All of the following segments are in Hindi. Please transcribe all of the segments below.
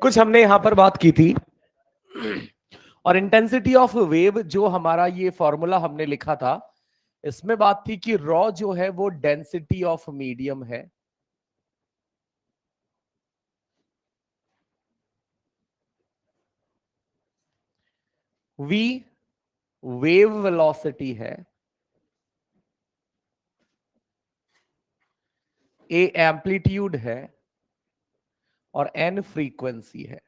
कुछ हमने यहां पर बात की थी, और इंटेंसिटी ऑफ वेव जो हमारा ये फॉर्मूला हमने लिखा था, इसमें बात थी कि रॉ जो है वो डेंसिटी ऑफ मीडियम है, वी वेव वेलोसिटी है, ए एम्पलीट्यूड है, और एन फ्रीक्वेंसी है।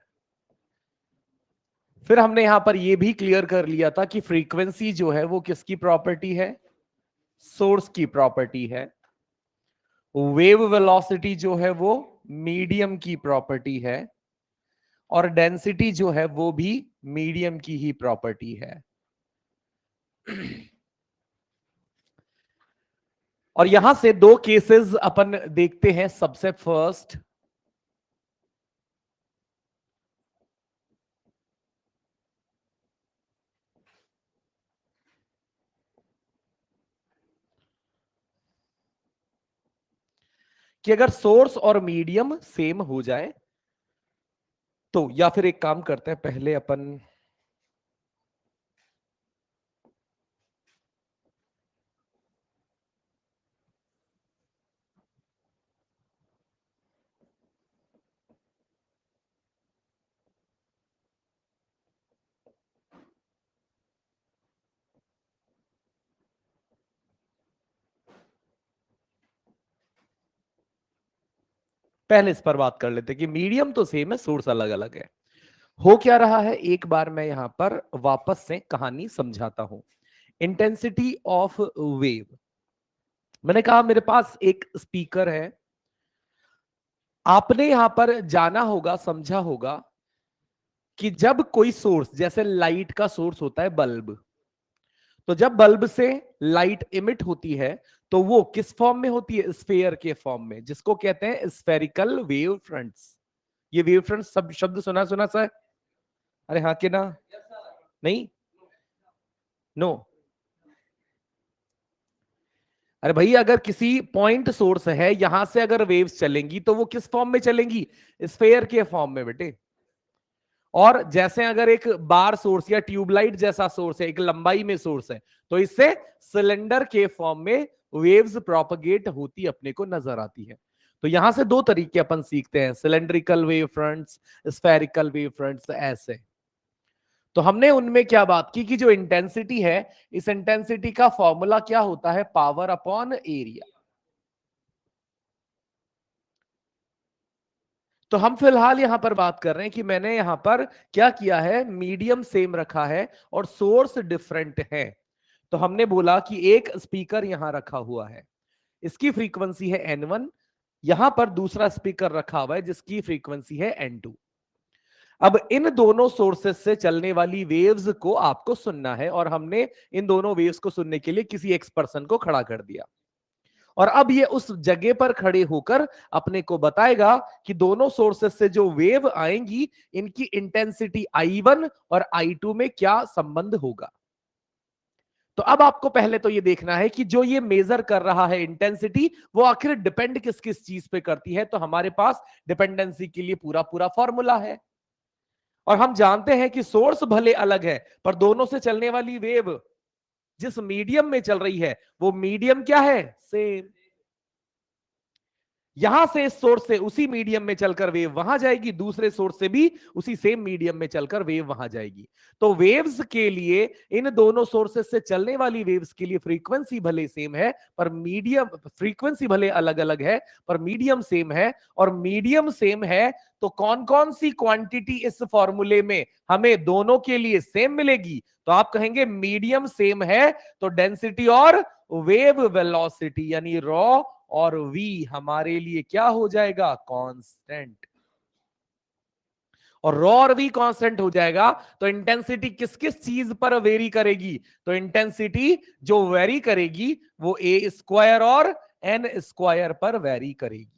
फिर हमने यहां पर यह भी क्लियर कर लिया था कि फ्रीक्वेंसी जो है वो किसकी प्रॉपर्टी है, सोर्स की प्रॉपर्टी है। वेव वेलोसिटी जो है वो मीडियम की प्रॉपर्टी है, और डेंसिटी जो है वो भी मीडियम की ही प्रॉपर्टी है। और यहां से दो केसेस अपन देखते हैं। सबसे फर्स्ट, कि अगर सोर्स और मीडियम सेम हो जाए तो, या फिर एक काम करते हैं, पहले अपन पहले इस पर बात कर लेते हैं कि मीडियम तो सेम है, सोर्स अलग अलग है। हो क्या रहा है, एक बार मैं यहां पर वापस से कहानी समझाता हूं। इंटेंसिटी ऑफ वेव, मैंने कहा मेरे पास एक स्पीकर है, आपने यहां पर जाना होगा, समझा होगा कि जब कोई सोर्स, जैसे लाइट का सोर्स होता है बल्ब, तो जब बल्ब से लाइट इमिट होती है तो वो किस फॉर्म में होती है, स्फेयर के फॉर्म में, जिसको कहते हैं स्फेरिकल वेव फ्रंट्स। ये वेव फ्रंट्स सब शब्द सुना सुना सा है? अरे हाँ कि ना? नहीं? नो? अरे भाई, अगर किसी पॉइंट सोर्स है, यहां से अगर वेव्स चलेंगी तो वो किस फॉर्म में चलेंगी, स्फेयर के फॉर्म में बेटे। और जैसे अगर एक बार सोर्स या ट्यूबलाइट जैसा सोर्स है, एक लंबाई में सोर्स है, तो इससे सिलेंडर के फॉर्म में वेव्स प्रोपगेट होती अपने को नजर आती है। तो यहां से दो तरीके अपन सीखते हैं, cylindrical wave fronts, spherical wave fronts, ऐसे। तो हमने उनमें क्या बात की कि जो इंटेंसिटी है, इस इंटेंसिटी का फॉर्मूला क्या होता है, पावर अपॉन एरिया। तो हम फिलहाल यहां पर बात कर रहे हैं कि मैंने यहां पर क्या किया है, मीडियम सेम रखा है और सोर्स डिफरेंट है। तो हमने बोला कि एक स्पीकर यहां रखा हुआ है, इसकी फ्रीक्वेंसी है N1, यहां पर दूसरा स्पीकर रखा हुआ है जिसकी फ्रीक्वेंसी है N2। अब इन दोनों सोर्सेस से चलने वाली वेव्स को आपको सुनना है, और हमने इन दोनों वेव्स को सुनने के लिए किसी एक पर्सन को खड़ा कर दिया, और अब ये उस जगह पर खड़े होकर अपने को बताएगा कि दोनों सोर्सेस से जो वेव आएंगी, इनकी इंटेंसिटी I1 और I2 में क्या संबंध होगा। तो अब आपको पहले तो ये देखना है कि जो ये मेजर कर रहा है इंटेंसिटी, वो आखिर डिपेंड किस किस चीज पे करती है। तो हमारे पास डिपेंडेंसी के लिए पूरा पूरा फॉर्मूला है, और हम जानते हैं कि सोर्स भले अलग है, पर दोनों से चलने वाली वेव जिस मीडियम में चल रही है, वो मीडियम क्या है, सेम। यहां से इस सोर्स से उसी मीडियम में चलकर वेव वहां जाएगी, दूसरे सोर्स से भी उसी सेम मीडियम में चलकर वेव वहां जाएगी। तो वेव्स के लिए, इन दोनों सोर्सेस से चलने वाली वेव्स के लिए फ्रीक्वेंसी भले सेम है, पर मीडियम, फ्रीक्वेंसी भले अलग अलग है पर मीडियम सेम है। और मीडियम सेम है तो कौन कौन सी क्वांटिटी इस फॉर्मूले में हमें दोनों के लिए सेम मिलेगी, तो आप कहेंगे मीडियम सेम है तो डेंसिटी और वेव वेलोसिटी यानी रॉ और v हमारे लिए क्या हो जाएगा, कांस्टेंट। और रॉ और वी कांस्टेंट हो जाएगा, तो इंटेंसिटी किस किस चीज पर वेरी करेगी? तो इंटेंसिटी जो वेरी करेगी वो ए स्क्वायर और एन स्क्वायर पर वेरी करेगी।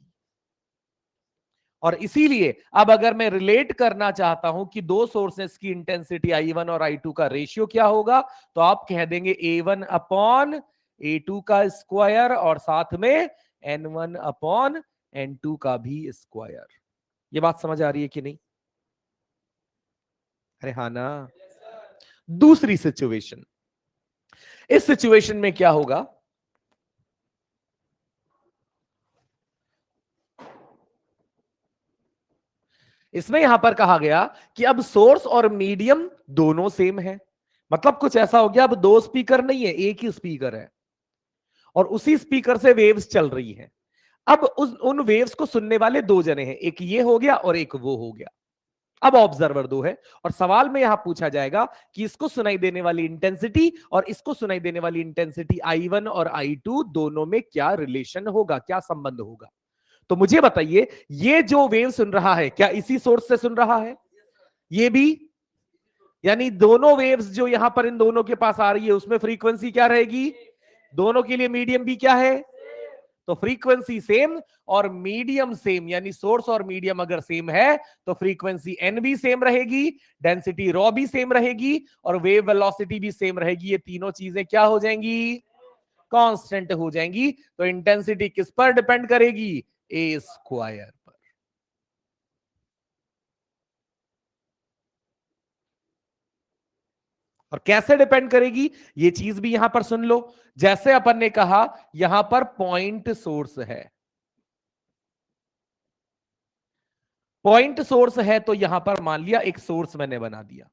और इसीलिए अब अगर मैं रिलेट करना चाहता हूं कि दो सोर्सेस की इंटेंसिटी I1 और I2 का रेशियो क्या होगा, तो आप कह देंगे A1 अपॉन A2 का स्क्वायर और साथ में N1 अपॉन N2 का भी स्क्वायर। ये बात समझ आ रही है कि नहीं? अरे हाँ ना। दूसरी सिचुएशन, इस सिचुएशन में क्या होगा? इसमें यहां पर कहा गया कि अब सोर्स और मीडियम दोनों सेम है। मतलब कुछ ऐसा हो गया, अब दो स्पीकर नहीं है, एक ही स्पीकर है और उसी स्पीकर से वेव्स चल रही हैं। अब उन वेव्स को सुनने वाले दो जने हैं, एक ये हो गया और एक वो हो गया। अब ऑब्जर्वर दो है और सवाल में यहां पूछा जाएगा कि इसको सुनाई देने वाली इंटेंसिटी और इसको सुनाई देने वाली इंटेंसिटी I1 और I2 दोनों में क्या रिलेशन होगा, क्या संबंध होगा? तो मुझे बताइए, ये जो वेव सुन रहा है क्या इसी सोर्स से सुन रहा है? ये भी, यानी दोनों वेव्स जो यहां पर इन दोनों के पास आ रही है उसमें फ्रीक्वेंसी क्या रहेगी? दोनों के लिए मीडियम भी क्या है? तो फ्रीक्वेंसी सेम और मीडियम सेम, यानी सोर्स और मीडियम अगर सेम है तो फ्रीक्वेंसी एन भी सेम रहेगी, डेंसिटी रॉ भी सेम रहेगी और वेव वेलोसिटी भी सेम रहेगी। ये तीनों चीजें क्या हो जाएंगी? कांस्टेंट हो जाएंगी। तो इंटेंसिटी किस पर डिपेंड करेगी? ए स्क्वायर पर। और कैसे डिपेंड करेगी ये चीज भी यहां पर सुन लो। जैसे अपन ने कहा यहां पर पॉइंट सोर्स है, पॉइंट सोर्स है तो यहां पर मान लिया एक सोर्स मैंने बना दिया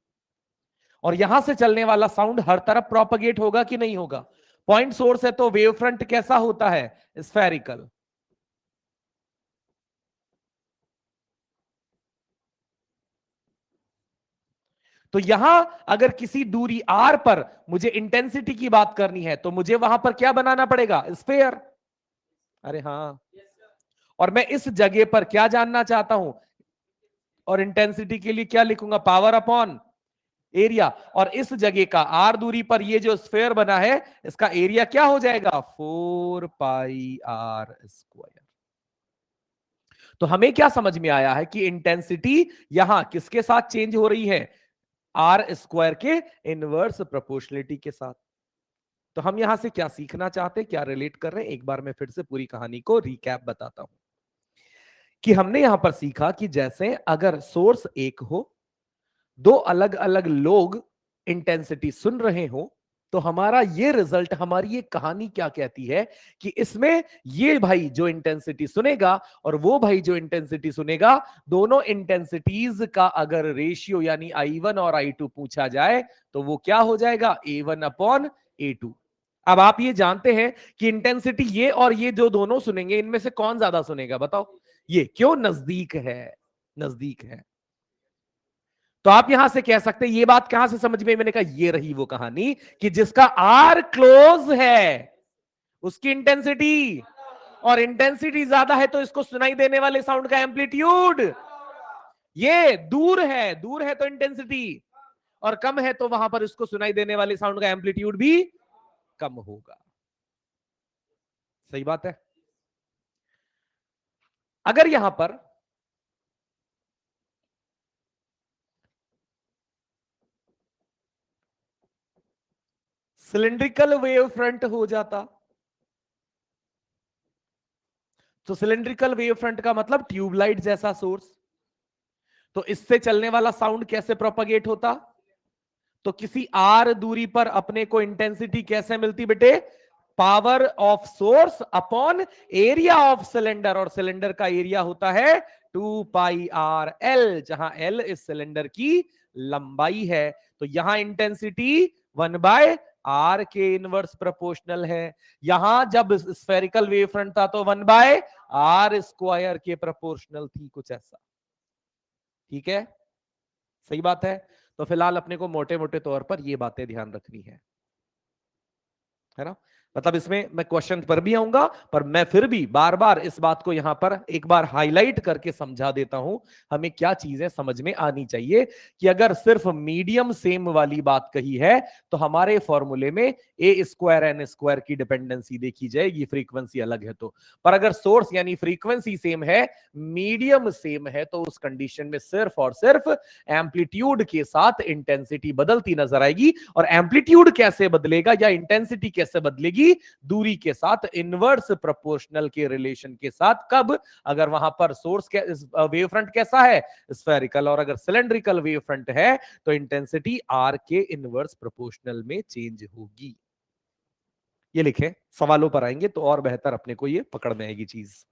और यहां से चलने वाला साउंड हर तरफ प्रोपगेट होगा कि नहीं होगा? पॉइंट सोर्स है तो वेव फ्रंट कैसा होता है? स्फेरिकल। तो यहां अगर किसी दूरी आर पर मुझे इंटेंसिटी की बात करनी है तो मुझे वहां पर क्या बनाना पड़ेगा? स्फेयर। अरे हाँ। और मैं इस जगह पर क्या जानना चाहता हूं? और इंटेंसिटी के लिए क्या लिखूंगा? Power upon area. और इस जगह का आर दूरी पर ये जो स्फेयर बना है इसका एरिया क्या हो जाएगा? 4 πr²। तो हमें क्या समझ में आया है कि इंटेंसिटी यहां किसके साथ चेंज हो रही है? आर स्क्वायर के इनवर्स प्रोपोर्शनलिटी के साथ। तो हम यहां से क्या सीखना चाहते हैं, क्या रिलेट कर रहे हैं? एक बार मैं फिर से पूरी कहानी को रिकैप बताता हूं कि हमने यहां पर सीखा कि जैसे अगर सोर्स एक हो, दो अलग अलग लोग इंटेंसिटी सुन रहे हो, तो हमारा ये रिजल्ट, हमारी ये कहानी क्या कहती है कि इसमें ये भाई जो इंटेंसिटी सुनेगा और वो भाई जो इंटेंसिटी सुनेगा, दोनों इंटेंसिटीज का अगर रेशियो यानी I1 और I2 पूछा जाए तो वो क्या हो जाएगा? A1 upon A2। अब आप ये जानते हैं कि इंटेंसिटी ये और ये जो दोनों सुनेंगे इनमें से कौन ज्यादा सुनेगा? बताओ। ये क्यों? नजदीक है, नजदीक है। तो आप यहां से कह सकते हैं, ये बात कहां से समझ में? मैंने कहा ये रही वो कहानी कि जिसका आर क्लोज है उसकी इंटेंसिटी, और इंटेंसिटी ज्यादा है तो इसको सुनाई देने वाले साउंड का एम्पलीट्यूड, ये दूर है, दूर है तो इंटेंसिटी, और कम है तो वहां पर इसको सुनाई देने वाले साउंड का एम्पलीट्यूड भी कम होगा। सही बात है। अगर यहां पर सिलिंड्रिकल वेव फ्रंट हो जाता, तो सिलिंड्रिकल वेव फ्रंट का मतलब ट्यूबलाइट जैसा सोर्स, तो इससे चलने वाला साउंड कैसे प्रोपगेट होता? तो किसी आर दूरी पर अपने को इंटेंसिटी कैसे मिलती बेटे? Power of source upon area of cylinder, और सिलेंडर का एरिया होता है 2πr_l, जहां एल इस सिलेंडर की लंबाई है। तो यहां इंटेंसिटी 1/r के इनवर्स प्रोपोर्शनल है। यहां जब स्फेरिकल वेव फ्रंट था तो 1/r² के प्रोपोर्शनल थी, कुछ ऐसा। ठीक है, सही बात है। तो फिलहाल अपने को मोटे मोटे तौर पर ये बातें ध्यान रखनी है ना? मतलब इसमें मैं क्वेश्चन पर भी आऊंगा, पर मैं फिर भी बार बार इस बात को यहां पर एक बार हाईलाइट करके समझा देता हूं, हमें क्या चीजें समझ में आनी चाहिए कि अगर सिर्फ मीडियम सेम वाली बात कही है तो हमारे फॉर्मूले में ए स्क्वायर एन स्क्वायर की डिपेंडेंसी देखी जाएगी, फ्रीक्वेंसी अलग है तो। पर अगर सोर्स यानी फ्रीक्वेंसी सेम है, मीडियम सेम है, तो उस कंडीशन में सिर्फ और सिर्फ एम्पलीट्यूड के साथ इंटेंसिटी बदलती नजर आएगी। और एम्पलीट्यूड कैसे बदलेगा या इंटेंसिटी कैसे बदलेगी? दूरी के साथ इनवर्स प्रोपोर्शनल के रिलेशन के साथ। कब? अगर वहां पर सोर्स के वेव फ्रंट कैसा है? स्फेरिकल। और अगर सिलेंड्रिकल वेव फ्रंट है तो इंटेंसिटी आर के इनवर्स प्रोपोर्शनल में चेंज होगी। ये लिखें, सवालों पर आएंगे तो और बेहतर अपने को ये पकड़ में आएगी चीज।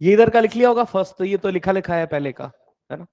ये इधर का लिख लिया होगा फर्स्ट, तो ये तो लिखा लिखा है पहले का, है ना।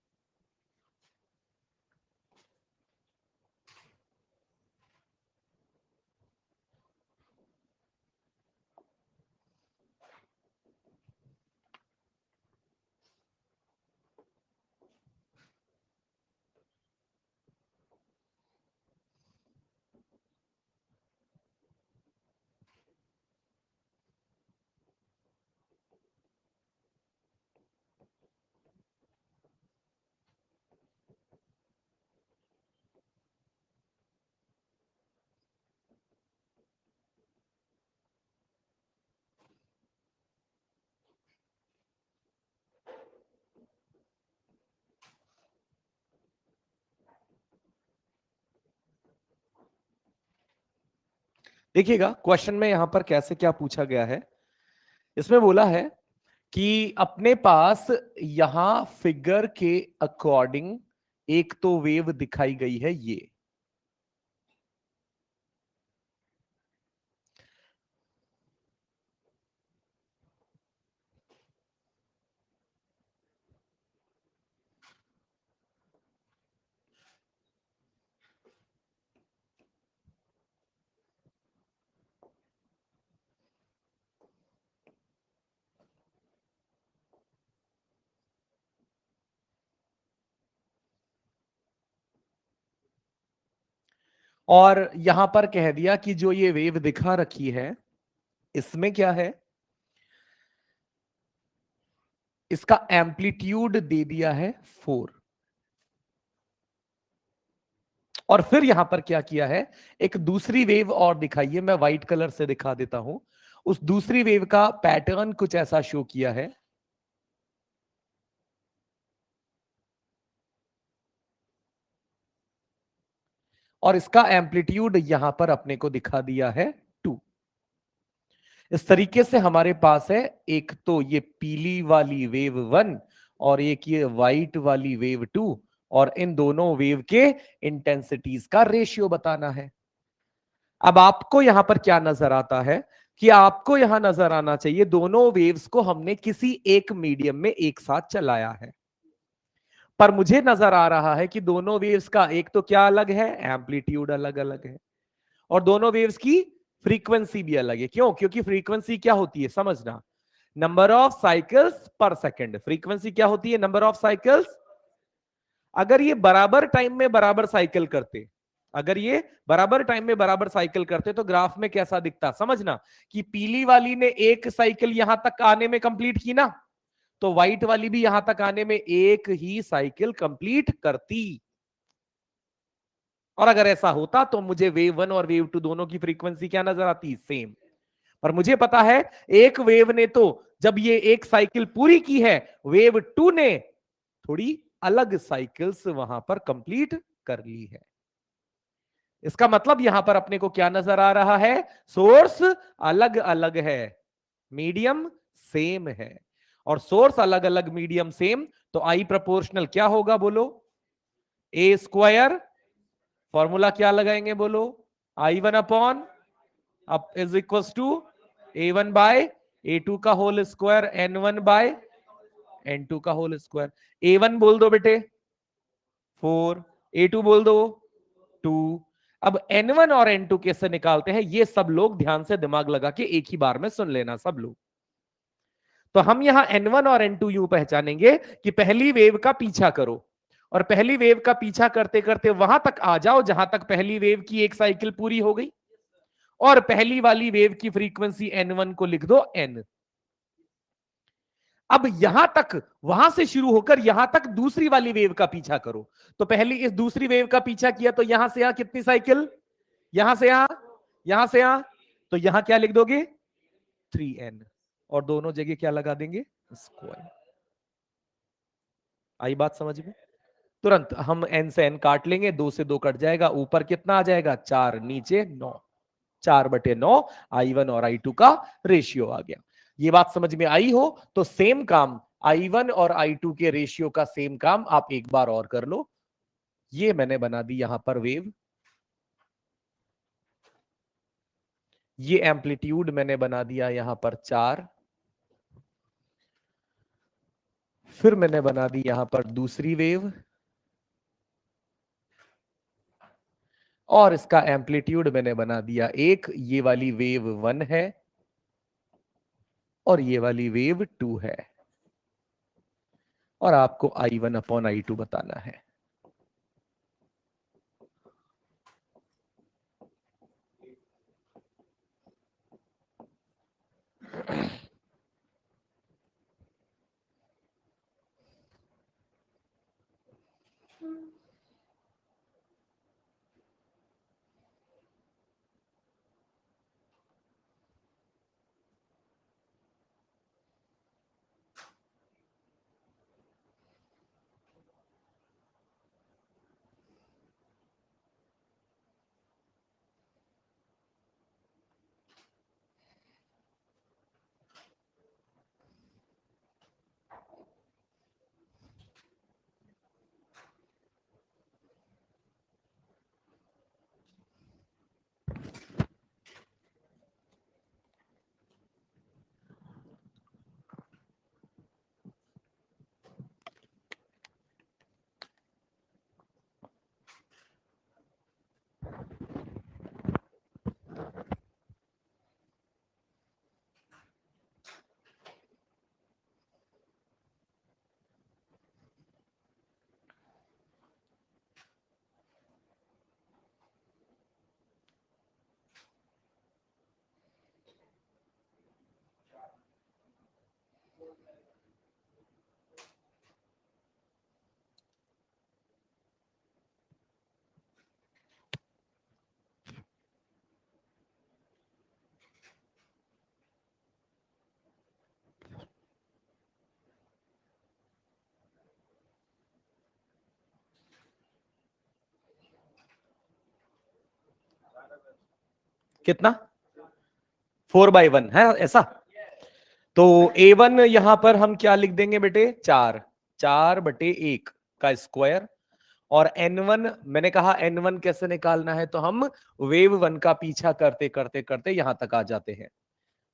देखिएगा क्वेश्चन में यहां पर कैसे क्या पूछा गया है। इसमें बोला है कि अपने पास यहां फिगर के अकॉर्डिंग एक तो वेव दिखाई गई है ये, और यहां पर कह दिया कि जो ये वेव दिखा रखी है इसमें क्या है, इसका एम्पलीट्यूड दे दिया है 4। और फिर यहां पर क्या किया है, एक दूसरी वेव और दिखाई है, मैं व्हाइट कलर से दिखा देता हूं। उस दूसरी वेव का पैटर्न कुछ ऐसा शो किया है, और इसका एम्पलीट्यूड यहां पर अपने को दिखा दिया है 2। इस तरीके से हमारे पास है एक तो ये पीली वाली वेव 1 और एक ये व्हाइट वाली वेव 2, और इन दोनों वेव के इंटेंसिटीज का रेशियो बताना है। अब आपको यहां पर क्या नजर आता है कि आपको यहां नजर आना चाहिए दोनों वेव्स को हमने किसी एक मीडियम में एक साथ चलाया है, पर मुझे नजर आ रहा है कि दोनों वेव्स का एक तो क्या अलग है, एम्पलीट्यूड अलग अलग है, और दोनों वेव्स की फ्रीक्वेंसी भी अलग है। क्यों? क्योंकि फ्रीक्वेंसी क्या होती है समझना, नंबर ऑफ साइकिल्स पर सेकंड। फ्रीक्वेंसी क्या होती है, नंबर ऑफ साइकिल्स। अगर ये बराबर टाइम में बराबर साइकिल करते, अगर ये बराबर टाइम में बराबर साइकिल करते तो ग्राफ में कैसा दिखता समझना, कि पीली वाली ने एक साइकिल यहां तक आने में कंप्लीट की ना, तो व्हाइट वाली भी यहां तक आने में एक ही साइकिल कंप्लीट करती। और अगर ऐसा होता तो मुझे वेव 1 और वेव 2 दोनों की फ्रीक्वेंसी क्या नजर आती, सेम। पर मुझे पता है एक वेव ने तो जब ये एक साइकिल पूरी की है, वेव 2 ने थोड़ी अलग साइकिल्स वहां पर कंप्लीट कर ली है। इसका मतलब यहां पर अपने को क्या नजर आ रहा है, सोर्स अलग अलग है, मीडियम सेम है। और सोर्स अलग अलग मीडियम सेम, तो आई प्रोपोर्शनल क्या होगा बोलो, ए स्क्वायर। फॉर्मूला क्या लगाएंगे बोलो, I one upon up is equal to A one by A two का whole square, N one by N two का होल स्क्वायर। ए वन बोल दो बेटे 4, ए टू बोल दो 2। अब एन वन और एन टू कैसे निकालते हैं, ये सब लोग ध्यान से दिमाग लगा के एक ही बार में सुन लेना सब लोग। तो हम यहां एन वन और एन टू यू पहचानेंगे कि पहली वेव का पीछा करो, और पहली वेव का पीछा करते करते वहां तक आ जाओ जहां तक पहली वेव की एक साइकिल पूरी हो गई, और पहली वाली वेव की फ्रीक्वेंसी एन वन को लिख दो एन। अब यहां तक, वहां से शुरू होकर यहां तक दूसरी वाली वेव का पीछा करो, तो पहली इस दूसरी वेव का पीछा किया तो यहां से यहां कितनी साइकिल, यहां से यहां, यहां से यहां, तो यहां क्या लिख दोगे 3n, और दोनों जगह क्या लगा देंगे स्क्वायर। आई बात समझ में? तुरंत हम n से n काट लेंगे, 2 से 2 कट जाएगा, ऊपर कितना आ जाएगा 4, नीचे 9, 4/9 I1 और I2 का रेशियो आ गया। ये बात समझ में आई हो तो सेम काम I1 और I2 के रेशियो का सेम काम आप एक बार और कर लो। ये मैंने बना दी यहां पर वेव, ये एम्पलीट्यूड मैंने बना दिया यहां पर 4, फिर मैंने बना दी यहां पर दूसरी वेव, और इसका एम्पलीट्यूड मैंने बना दिया एक, ये वाली वेव 1 है और ये वाली वेव 2 है, और आपको I1/I2 बताना है। कितना? 4/1 है ऐसा? तो A1 यहां पर हम क्या लिख देंगे बेटे? 4, 4/1 का स्क्वायर। और N1 मैंने कहा N1 कैसे निकालना है, तो हम वेव 1 का पीछा करते करते करते यहां तक आ जाते हैं।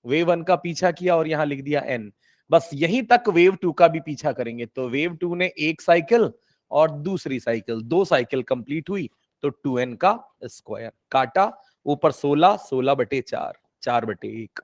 वेव 1 का पीछा किया और यहां लिख दिया N। बस यहीं तक वेव 2 का भी पीछा करेंगे, तो वेव 2 ने एक साइकिल और दूसरी साइकिल, 2 साइकिल कंप्लीट हुई, तो 2N का स्क्वायर काटा, ऊपर 16, 16/4, 4/1।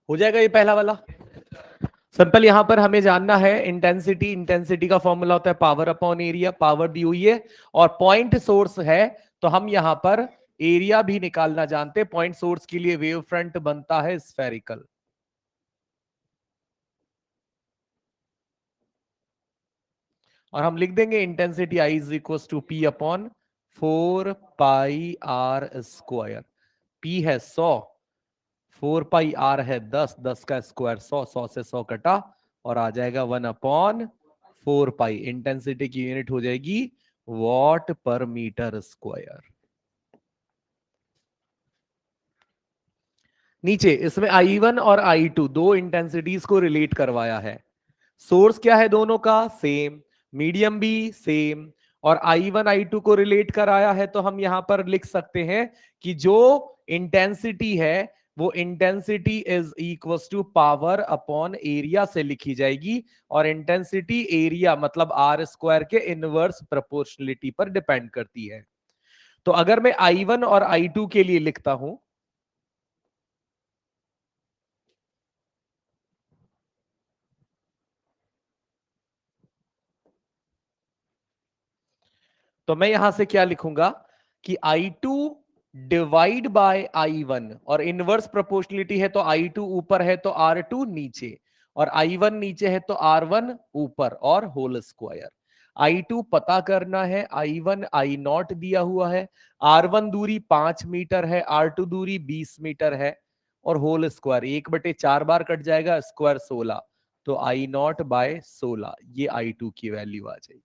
हो जाएगा ये पहला वाला सिंपल। यहां पर हमें जानना है इंटेंसिटी। इंटेंसिटी का फॉर्मूला होता है पावर अपॉन एरिया, पावर दी हुई है और पॉइंट सोर्स है, तो हम यहां पर एरिया भी निकालना जानते हैं। पॉइंट सोर्स के लिए वेव फ्रंट बनता है स्फेरिकल, और हम लिख देंगे intensity I is equal to P upon 4 pi r²। P है 100, 4 पाई r है 10, 10 का स्क्वायर 100, 100 से 100 कटा और आ जाएगा 1/4 पाई। इंटेंसिटी की यूनिट हो जाएगी वॉट पर मीटर स्क्वायर। नीचे इसमें I1 और I2 दो इंटेंसिटीज को रिलेट करवाया है। सोर्स क्या है दोनों का? सेम। मीडियम भी सेम। और I1 I2 को रिलेट कराया है, तो हम यहां पर लिख सकते हैं कि जो इंटेंसिटी है वो intensity is equal to power upon area से लिखी जाएगी, और इंटेंसिटी एरिया मतलब R² के इनवर्स प्रोपोर्शनलिटी पर डिपेंड करती है। तो अगर मैं I1 और I2 के लिए लिखता हूं, तो मैं यहां से क्या लिखूंगा कि I2 डिवाइड बाय I1, और इनवर्स प्रोपोर्शनलिटी है तो I2 ऊपर है तो R2 नीचे, और I1 नीचे है तो R1 ऊपर, और होल स्क्वायर। I2 पता करना है, I1 I0 दिया हुआ है, R1 दूरी 5 मीटर है, R2 दूरी 20 मीटर है, और होल स्क्वायर 1/4 बार कट जाएगा, स्क्वायर 16, तो I0/16 ये I2 की वैल्यू आ जाएगी।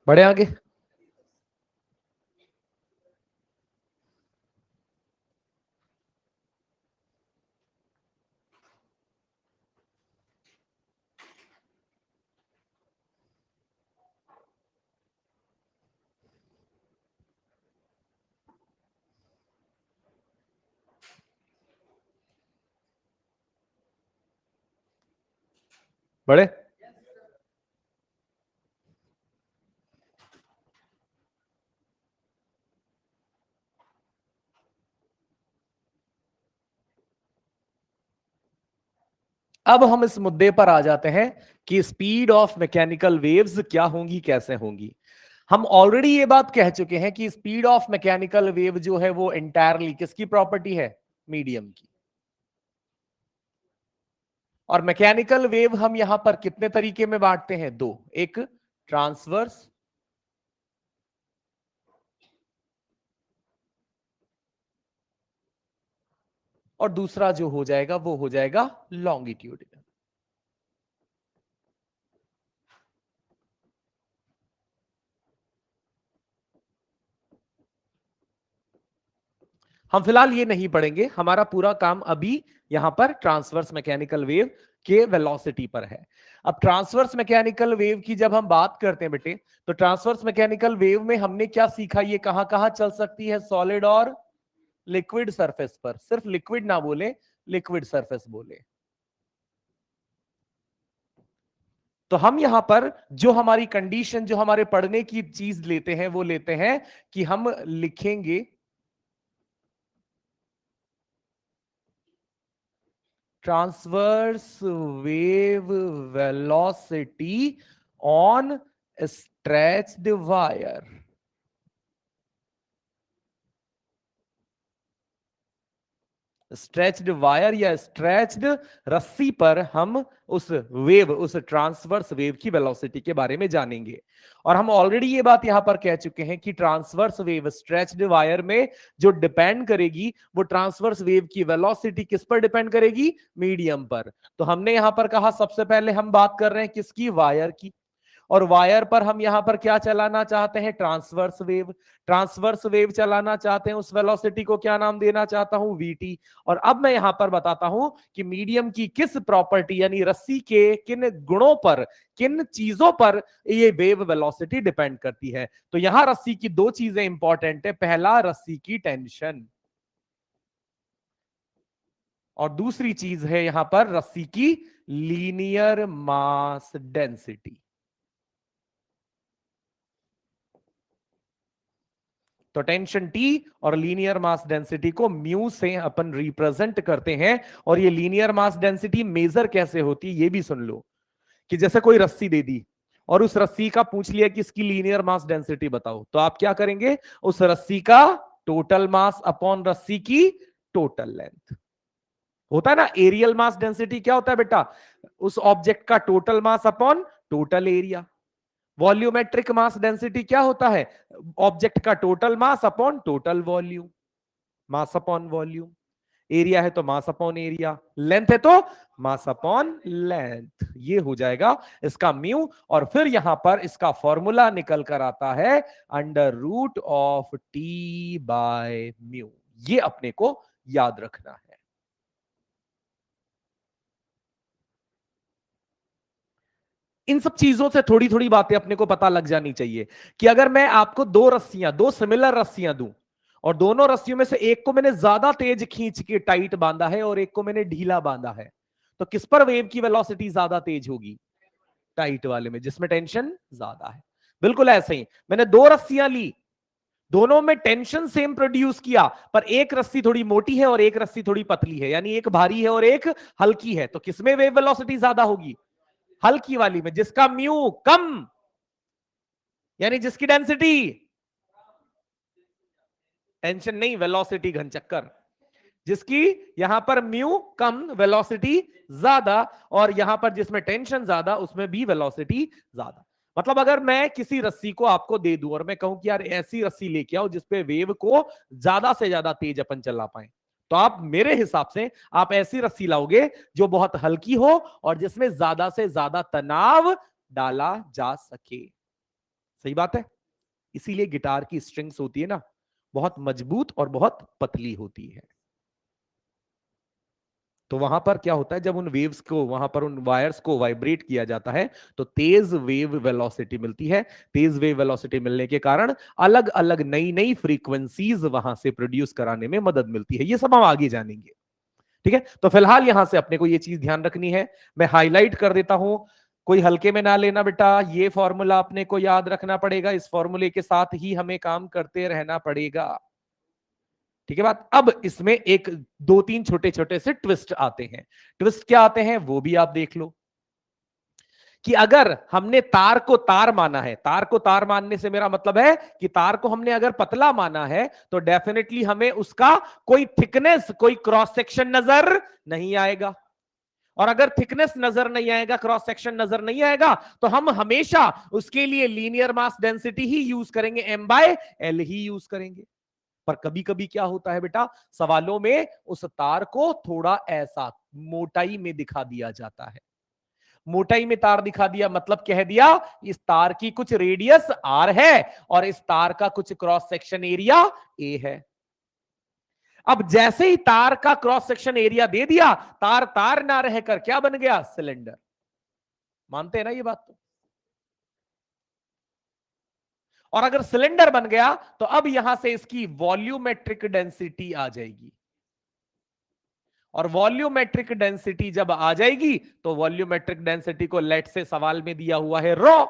बढ़े आगे। बढ़े। अब हम इस मुद्दे पर आ जाते हैं कि स्पीड ऑफ मैकेनिकल वेव्स क्या होंगी, कैसे होंगी। हम ऑलरेडी ये बात कह चुके हैं कि स्पीड ऑफ मैकेनिकल वेव जो है वो एंटायरली किसकी प्रॉपर्टी है? मीडियम की। और मैकेनिकल वेव हम यहां पर कितने तरीके में बांटते हैं? दो, एक ट्रांसवर्स और दूसरा जो हो जाएगा वो हो जाएगा लॉन्गिट्यूडिनल। हम फिलहाल ये नहीं पढ़ेंगे, हमारा पूरा काम अभी यहां पर ट्रांसवर्स मैकेनिकल वेव के वेलोसिटी पर है। अब ट्रांसवर्स मैकेनिकल वेव की जब हम बात करते हैं बेटे, तो ट्रांसवर्स मैकेनिकल वेव में हमने क्या सीखा? ये कहां कहां चल सकती है? सॉलिड और लिक्विड सरफेस पर। सिर्फ लिक्विड ना बोले, लिक्विड सरफेस बोले। तो हम यहां पर जो हमारी कंडीशन, जो हमारे पढ़ने की चीज लेते हैं, वो लेते हैं कि हम लिखेंगे transverse wave velocity on stretched wire। Stretched wire या स्ट्रेच्ड रस्सी पर हम उस वेव, उस ट्रांसवर्स वेव की वेलोसिटी के बारे में जानेंगे। और हम ऑलरेडी ये बात यहां पर कह चुके हैं कि ट्रांसवर्स वेव स्ट्रेच्ड वायर में जो डिपेंड करेगी, वो ट्रांसवर्स वेव की वेलोसिटी किस पर डिपेंड करेगी? मीडियम पर। तो हमने यहां पर कहा सबसे पहले हम बात कर रहे हैं किसकी? वायर की। और वायर पर हम यहां पर क्या चलाना चाहते हैं? Transverse wave. ट्रांसवर्स वेव चलाना चाहते हैं, उस वेलोसिटी को क्या नाम देना चाहता हूं? वीटी। और अब मैं यहां पर बताता हूं कि मीडियम की किस प्रॉपर्टी यानी रस्सी के किन गुणों पर, किन चीजों पर ये वेव वेलोसिटी डिपेंड करती है। तो यहां रस्सी की दो चीजें इंपॉर्टेंट है। पहला, रस्सी की टेंशन। और दूसरी चीज है यहां पर रस्सी की लीनियर मास डेंसिटी। तो टेंशन टी और लीनियर मास डेंसिटी को म्यू से अपन रिप्रेजेंट करते हैं। और ये लीनियर मास डेंसिटी मेजर कैसे होती है ये भी सुन लो, कि जैसे कोई रस्सी दे दी और उस रस्सी का पूछ लिया कि इसकी लीनियर मास डेंसिटी बताओ, तो आप क्या करेंगे, उस रस्सी का टोटल मास अपॉन रस्सी की टोटल लेंथ। होता है ना, एरियल मास डेंसिटी क्या होता है बेटा, उस ऑब्जेक्ट का total mass upon total area. Volumetric mass density क्या होता है, ऑब्जेक्ट का total mass upon total volume, mass upon volume. Area है तो मास अपॉन एरिया, लेंथ है तो मास अपॉन लेंथ, ये हो जाएगा इसका म्यू। और फिर यहां पर इसका फॉर्मूला निकल कर आता है under root of T by mu. ये अपने को याद रखना है। इन सब चीजों से थोड़ी थोड़ी बातें अपने को पता लग जानी चाहिए कि अगर मैं आपको दो रस्सियां, दो सिमिलर रस्सियां दूं और दोनों रस्सियों में से एक को मैंने ज्यादा तेज खींच के टाइट बांधा है और एक को मैंने ढीला बांधा है, तो किस पर वेव की वेलोसिटी ज्यादा तेज होगी, टाइट वाले में जिसमें टेंशन ज्यादा है। बिल्कुल ऐसे ही मैंने दो रस्सियां ली, दोनों में टेंशन सेम प्रोड्यूस किया, पर एक रस्सी थोड़ी मोटी है और एक रस्सी थोड़ी पतली है, यानी एक भारी है और एक हल्की है, तो किसमें वेव वेलोसिटी ज्यादा होगी, हल्की वाली में, जिसका म्यू कम, यानी जिसकी डेंसिटी, टेंशन नहीं वेलोसिटी घनचक्कर, जिसकी यहां पर म्यू कम वेलोसिटी ज्यादा, और यहां पर जिसमें टेंशन ज्यादा उसमें भी वेलोसिटी ज्यादा। मतलब अगर मैं किसी रस्सी को आपको दे दूं और मैं कहूं कि यार ऐसी रस्सी लेके आओ जिसपे वेव को ज्यादा से ज्यादा तेज अपन चला पाए, तो आप मेरे हिसाब से आप ऐसी रस्सी लाओगे जो बहुत हल्की हो और जिसमें ज्यादा से ज्यादा तनाव डाला जा सके। सही बात है। इसीलिए गिटार की स्ट्रिंग्स होती है ना, बहुत मजबूत और बहुत पतली होती है। तो वहां पर क्या होता है, जब उन वेव्स को, वहां पर उन वायर्स को वाइब्रेट किया जाता है तो तेज वेव वेलोसिटी मिलती है। तेज वेव वेलोसिटी मिलने के कारण अलग अलग नई नई फ्रीक्वेंसीज वहां से प्रोड्यूस कराने में मदद मिलती है। ये सब हम आगे जानेंगे। ठीक है, तो फिलहाल यहां से अपने को ये चीज ध्यान रखनी है, मैं हाईलाइट कर देता हूं, कोई हल्के में ना लेना बेटा। ये फॉर्मूला अपने को याद रखना पड़ेगा, इस फॉर्मूले के साथ ही हमें काम करते रहना पड़ेगा। ठीक है बात। अब इसमें एक दो तीन छोटे छोटे से ट्विस्ट आते हैं। ट्विस्ट क्या आते हैं वो भी आप देख लो, कि अगर हमने तार को तार माना है, तार को तार मानने से मेरा मतलब है कि तार को हमने अगर पतला माना है तो डेफिनेटली हमें उसका कोई थिकनेस, कोई क्रॉस सेक्शन नजर नहीं आएगा। और अगर थिकनेस नजर नहीं आएगा, क्रॉस सेक्शन नजर नहीं आएगा, तो हम हमेशा उसके लिए लीनियर मास डेंसिटी ही यूज करेंगे, एम बाय एल ही यूज करेंगे। पर कभी कभी क्या होता है बेटा, सवालों में उस तार को थोड़ा ऐसा मोटाई में दिखा दिया जाता है। मोटाई में तार दिखा दिया मतलब कह दिया इस तार की कुछ रेडियस आर है और इस तार का कुछ क्रॉस सेक्शन एरिया ए है। अब जैसे ही तार का क्रॉस सेक्शन एरिया दे दिया, तार तार ना रहकर क्या बन गया, सिलेंडर। मानते हैं ना ये बात तो। और अगर सिलेंडर बन गया तो अब यहां से इसकी वॉल्यूमेट्रिक डेंसिटी आ जाएगी, और वॉल्यूमेट्रिक डेंसिटी जब आ जाएगी तो वॉल्यूमेट्रिक डेंसिटी को लेट से सवाल में दिया हुआ है रॉ।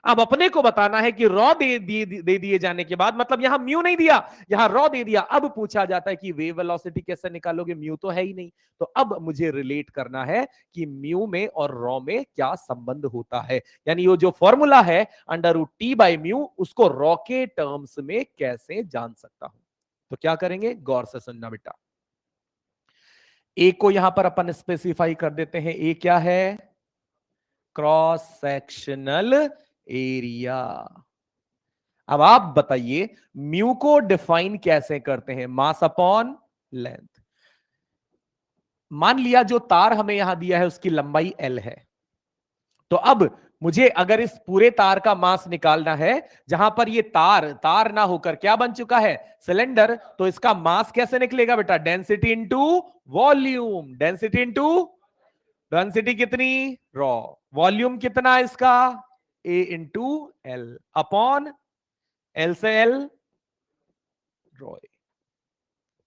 अब अपने को बताना है कि रॉ दे दिए जाने के बाद, मतलब यहां म्यू नहीं दिया, यहां रॉ दे दिया, अब पूछा जाता है कि वेव वेलोसिटी कैसे निकालोगे, म्यू तो है ही नहीं। तो अब मुझे रिलेट करना है कि म्यू में और रॉ में क्या संबंध होता है, यानी वो जो फॉर्मूला है under root T by mu, उसको रॉ के टर्म्स में कैसे जान सकता हूं। तो क्या करेंगे, गौर से सुनना बेटा। ए को यहां पर अपन स्पेसिफाई कर देते हैं, ए क्या है, क्रॉस सेक्शनल एरिया। अब आप बताइए म्यू को डिफाइन कैसे करते हैं, मास अपॉन लेंथ। मान लिया जो तार हमें यहां दिया है उसकी लंबाई एल है, तो अब मुझे अगर इस पूरे तार का मास निकालना है, जहां पर ये तार तार ना होकर क्या बन चुका है, सिलेंडर, तो इसका मास कैसे निकलेगा बेटा, density into volume, density into density कितनी, रॉ, वॉल्यूम कितना इसका, ए इंटू एल अपॉन एल से एल, रॉ।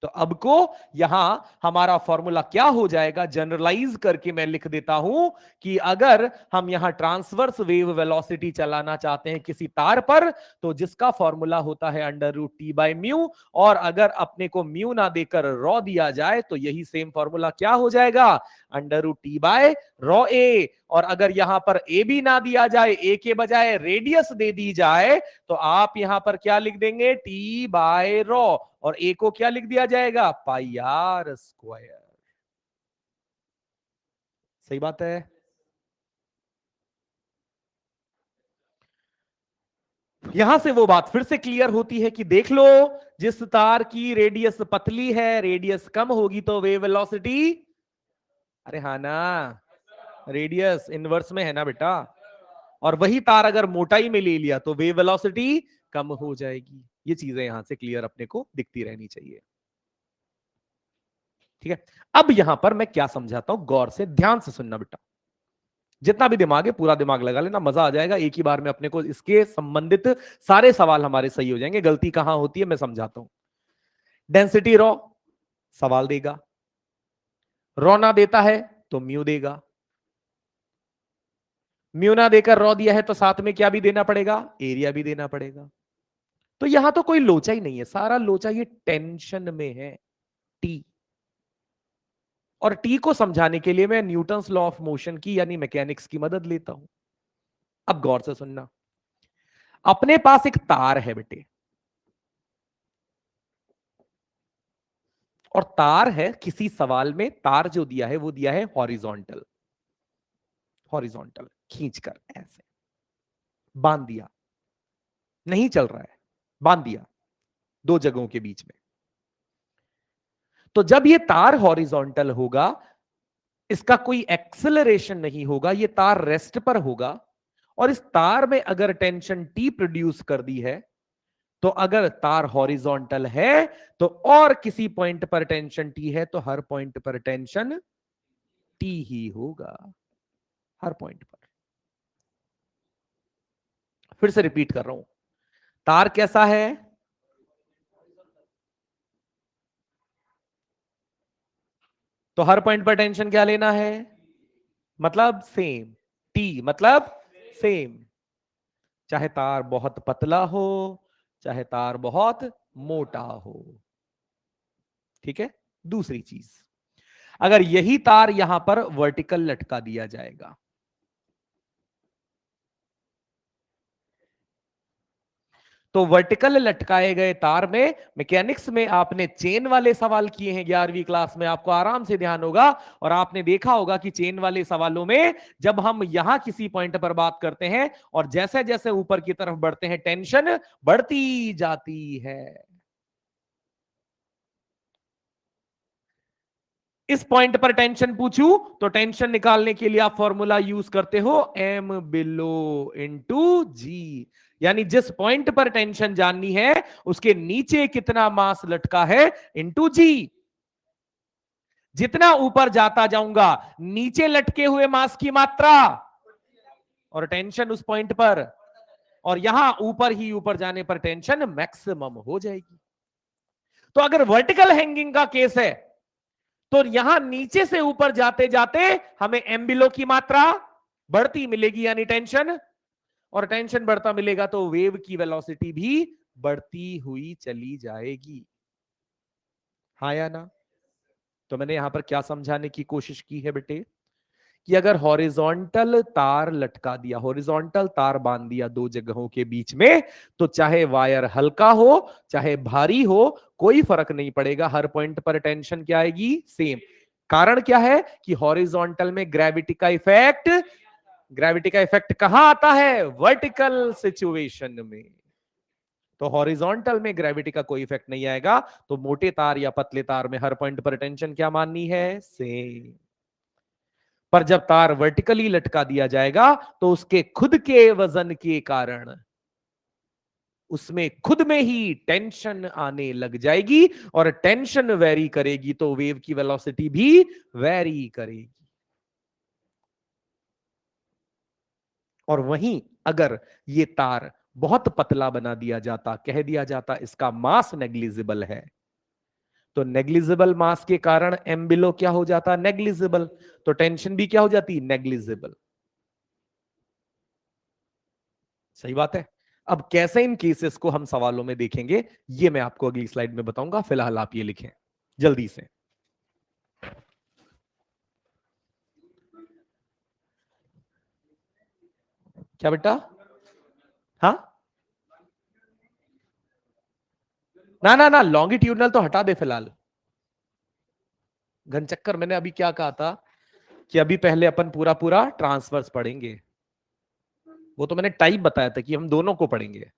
तो अब को यहां हमारा फॉर्मूला क्या हो जाएगा, जनरलाइज करके मैं लिख देता हूं कि अगर हम यहां ट्रांसवर्स वेव वेलोसिटी चलाना चाहते हैं किसी तार पर, तो जिसका फॉर्मूला होता है under root T by mu, और अगर अपने को म्यू ना देकर रॉ दिया जाए तो यही सेम फॉर्मूला क्या हो जाएगा, under root T by rho A. और अगर यहां पर ए भी ना दिया जाए, ए के बजाय रेडियस दे दी जाए, तो आप यहां पर क्या लिख देंगे, टी बाय रॉ, और ए को क्या लिख दिया जाएगा, पाई आर स्क्वायर। सही बात है। यहां से वो बात फिर से क्लियर होती है कि देख लो, जिस तार की रेडियस पतली है, रेडियस कम होगी तो वेव वेलोसिटी, अरे हाँ ना, रेडियस इनवर्स में है ना बेटा, और वही तार अगर मोटाई में ले लिया तो वेव वेलोसिटी कम हो जाएगी। ये चीजें यहां से क्लियर अपने को दिखती रहनी चाहिए। ठीक है, अब यहां पर मैं क्या समझाता हूं, गौर से ध्यान से सुनना बेटा, जितना भी दिमाग है पूरा दिमाग लगा लेना, मजा आ जाएगा एक ही बार में, अपने को इसके संबंधित सारे सवाल हमारे सही हो जाएंगे। गलती कहां होती है मैं समझाता हूं। डेंसिटी रॉ सवाल देगा, रॉ ना देता है तो म्यू देगा, म्यू ना देकर रॉ दिया है तो साथ में क्या भी देना पड़ेगा, एरिया भी देना पड़ेगा। तो यहां तो कोई लोचा ही नहीं है, सारा लोचा ये टेंशन में है, टी। और टी को समझाने के लिए मैं न्यूटन्स लॉ ऑफ मोशन की यानी मैकेनिक्स की मदद लेता हूं। अब गौर से सुनना, अपने पास एक तार है बेटे, और तार है किसी सवाल में, तार जो दिया है वो दिया है हॉरिजॉन्टल, हॉरिजॉन्टल खींचकर ऐसे बांध दिया, नहीं चल रहा है, बांध दिया दो जगहों के बीच में। तो जब ये तार हॉरिजॉन्टल होगा, इसका कोई एक्सेलरेशन नहीं होगा, ये तार रेस्ट पर होगा, और इस तार में अगर टेंशन टी प्रोड्यूस कर दी है, तो अगर तार हॉरिजॉन्टल है तो और किसी पॉइंट पर टेंशन टी है तो हर पॉइंट पर टेंशन टी ही होगा, हर पॉइंट पर। फिर से रिपीट कर रहा हूं, तार कैसा है, तो हर पॉइंट पर टेंशन क्या लेना है, मतलब सेम, टी मतलब सेम, चाहे तार बहुत पतला हो, चाहे तार बहुत मोटा हो। ठीक है, दूसरी चीज, अगर यही तार यहां पर वर्टिकल लटका दिया जाएगा, तो वर्टिकल लटकाए गए तार में, मैकेनिक्स में आपने चेन वाले सवाल किए हैं 11वीं क्लास में, आपको आराम से ध्यान होगा, और आपने देखा होगा कि चेन वाले सवालों में जब हम यहां किसी पॉइंट पर बात करते हैं और जैसे जैसे ऊपर की तरफ बढ़ते हैं टेंशन बढ़ती जाती है। इस पॉइंट पर टेंशन पूछूं तो टेंशन निकालने के लिए आप फॉर्मूला यूज करते हो एम बिलो इंटू जी, यानी जिस पॉइंट पर टेंशन जाननी है उसके नीचे कितना मास लटका है इंटू जी। जितना ऊपर जाता जाऊंगा नीचे लटके हुए मास की मात्रा और टेंशन उस पॉइंट पर, और यहां ऊपर ही ऊपर जाने पर टेंशन मैक्सिमम हो जाएगी। तो अगर वर्टिकल हैंगिंग का केस है तो यहां नीचे से ऊपर जाते जाते हमें एम बिलो की मात्रा बढ़ती मिलेगी, यानी टेंशन, और टेंशन बढ़ता मिलेगा तो वेव की वेलोसिटी भी बढ़ती हुई चली जाएगी। हाँ या ना? तो मैंने यहां पर क्या समझाने की कोशिश की है बेटे, कि अगर हॉरिजॉन्टल तार लटका दिया, हॉरिजॉन्टल तार बांध दिया दो जगहों के बीच में, तो चाहे वायर हल्का हो चाहे भारी हो कोई फर्क नहीं पड़ेगा, हर पॉइंट पर टेंशन क्या आएगी, सेम। कारण क्या है कि हॉरिजॉन्टल में ग्रेविटी का इफेक्ट, ग्रेविटी का इफेक्ट कहां आता है, वर्टिकल सिचुएशन में। तो हॉरिजॉन्टल में ग्रेविटी का कोई इफेक्ट नहीं आएगा, तो मोटे तार या पतले तार में हर पॉइंट पर टेंशन क्या माननी है, सेम। पर जब तार वर्टिकली लटका दिया जाएगा तो उसके खुद के वजन के कारण उसमें खुद में ही टेंशन आने लग जाएगी, और टेंशन वेरी करेगी तो वेव की वेलोसिटी भी वेरी करेगी। और वहीं अगर ये तार बहुत पतला बना दिया जाता, कह दिया जाता इसका मास नेग्लिजिबल है, तो नेग्लिजिबल मास के कारण m बिलो क्या हो जाता? नेग्लिजिबल। तो टेंशन भी क्या हो जाती? नेग्लिजिबल। सही बात है। अब कैसे इन केसेस को हम सवालों में देखेंगे, ये मैं आपको अगली स्लाइड में बताऊंगा। फिलहाल आप ये लिखें जल्दी से। क्या बेटा? हाँ, ना ना ना, लॉन्गिट्यूडनल तो हटा दे फिलहाल। घन चक्कर मैंने अभी क्या कहा था कि अभी पहले अपन पूरा पूरा ट्रांसवर्स पढ़ेंगे। वो तो मैंने टाइप बताया था कि हम दोनों को पढ़ेंगे।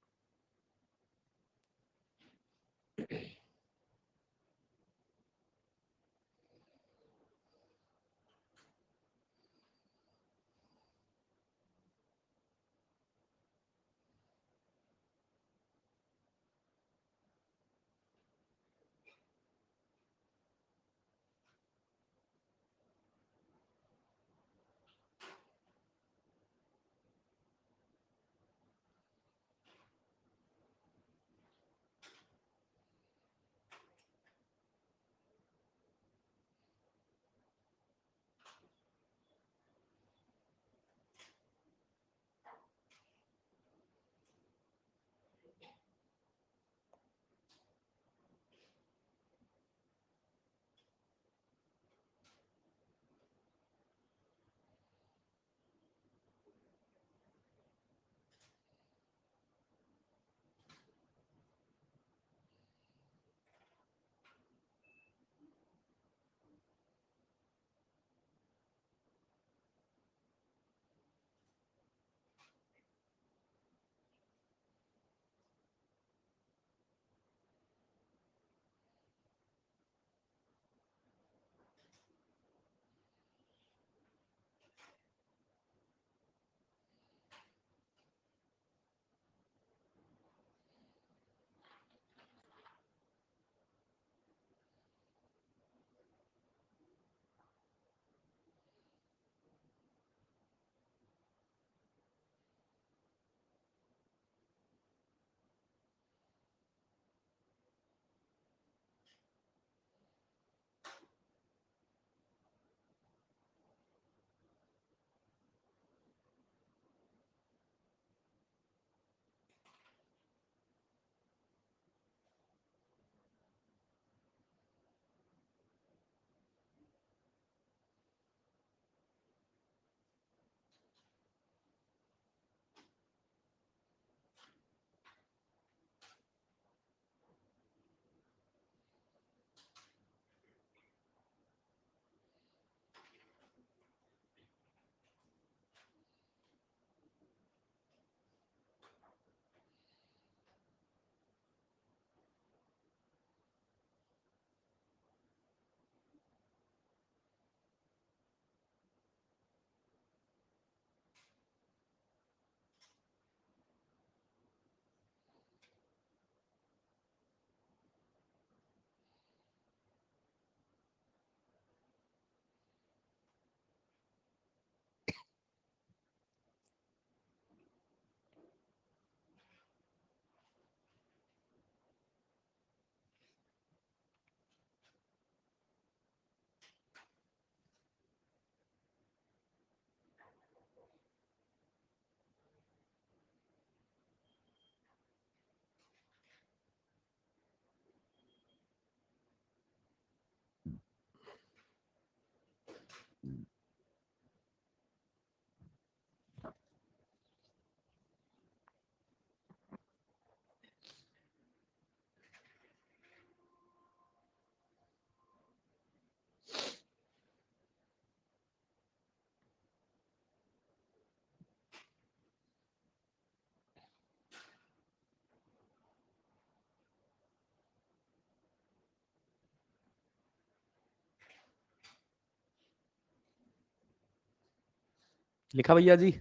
लिखा भैया जी?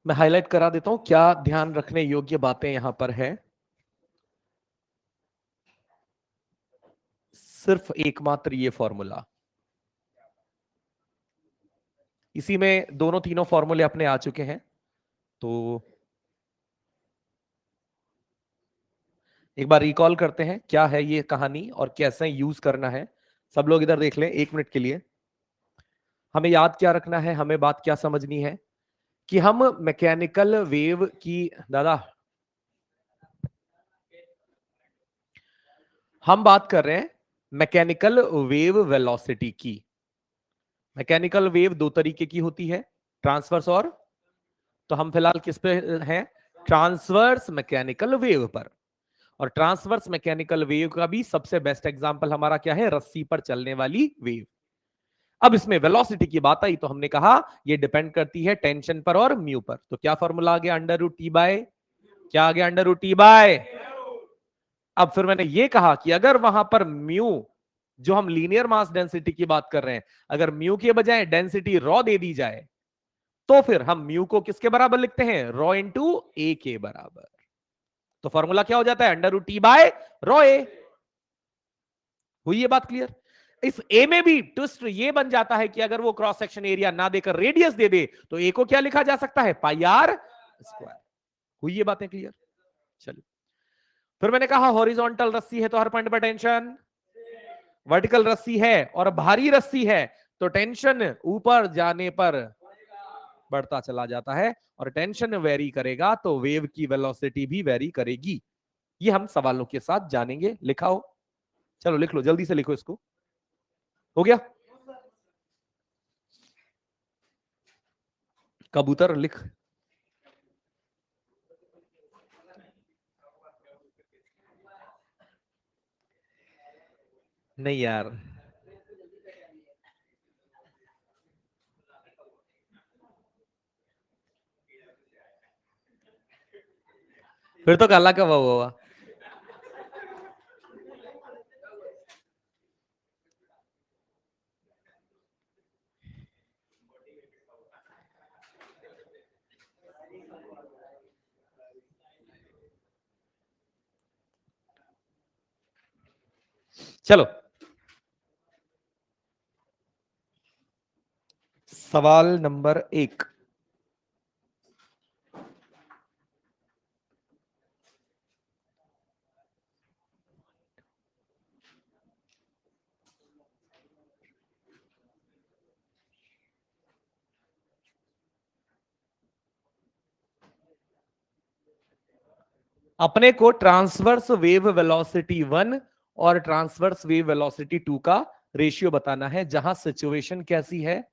मैं हाईलाइट करा देता हूं क्या ध्यान रखने योग्य बातें यहां पर है। सिर्फ एकमात्र ये फॉर्मूला, इसी में दोनों तीनों फॉर्मूले अपने आ चुके हैं। तो एक बार रिकॉल करते हैं क्या है ये कहानी और कैसे यूज करना है। सब लोग इधर देख लें 1 मिनट के लिए। हमें याद क्या रखना है, हमें बात क्या समझनी है कि हम मैकेनिकल वेव की, दादा हम बात कर रहे हैं मैकेनिकल वेव वेलोसिटी की। मैकेनिकल वेव दो तरीके की होती है, ट्रांसवर्स और, तो हम फिलहाल किस पे हैं, ट्रांसवर्स मैकेनिकल वेव पर। और ट्रांसवर्स मैकेनिकल वेव का भी सबसे बेस्ट एग्जांपल हमारा क्या है, रस्सी पर चलने वाली वेव। अब इसमें वेलोसिटी की बात आई तो हमने कहा ये डिपेंड करती है टेंशन पर और म्यू पर। तो क्या फॉर्मूला आ गया, अंडर रूट टी बाय, क्या आ गया, अंडर रूट टी बाय। अब फिर मैंने ये कहा कि अगर वहां पर म्यू, जो हम लीनियर मास डेंसिटी की बात कर रहे हैं, अगर म्यू के बजाय डेंसिटी रॉ दे दी जाए तो फिर हम म्यू को किसके बराबर लिखते हैं, रॉ इंटू ए के बराबर। तो फॉर्मूला क्या हो जाता है, under root T by rho A. हुई ये बात क्लियर। इस ए में भी ट्विस्ट ये बन जाता है कि अगर वो क्रॉस सेक्शन एरिया ना देकर रेडियस दे दे तो ए को क्या लिखा जा सकता है, पाई आर स्क्वायर। हुई ये बातें क्लियर। चलिए फिर मैंने कहा हॉरिजॉन्टल रस्सी है तो हर पॉइंट पर टेंशन, वर्टिकल रस्सी है और भारी रस्सी है तो टेंशन ऊपर जाने पर बढ़ता चला जाता है, और टेंशन वेरी करेगा तो वेव की वेलोसिटी भी वेरी करेगी। ये हम सवालों के साथ जानेंगे। लिखा हो, चलो लिख लो, जल्दी से लिखो इसको। हो गया, कबूतर लिख। नहीं यार, फिर तो काला कब हुआ। चलो सवाल नंबर 1। अपने को ट्रांसवर्स वेव वेलोसिटी 1 और ट्रांसवर्स वेव वेलोसिटी 2 का रेशियो बताना है, जहां सिचुएशन कैसी है,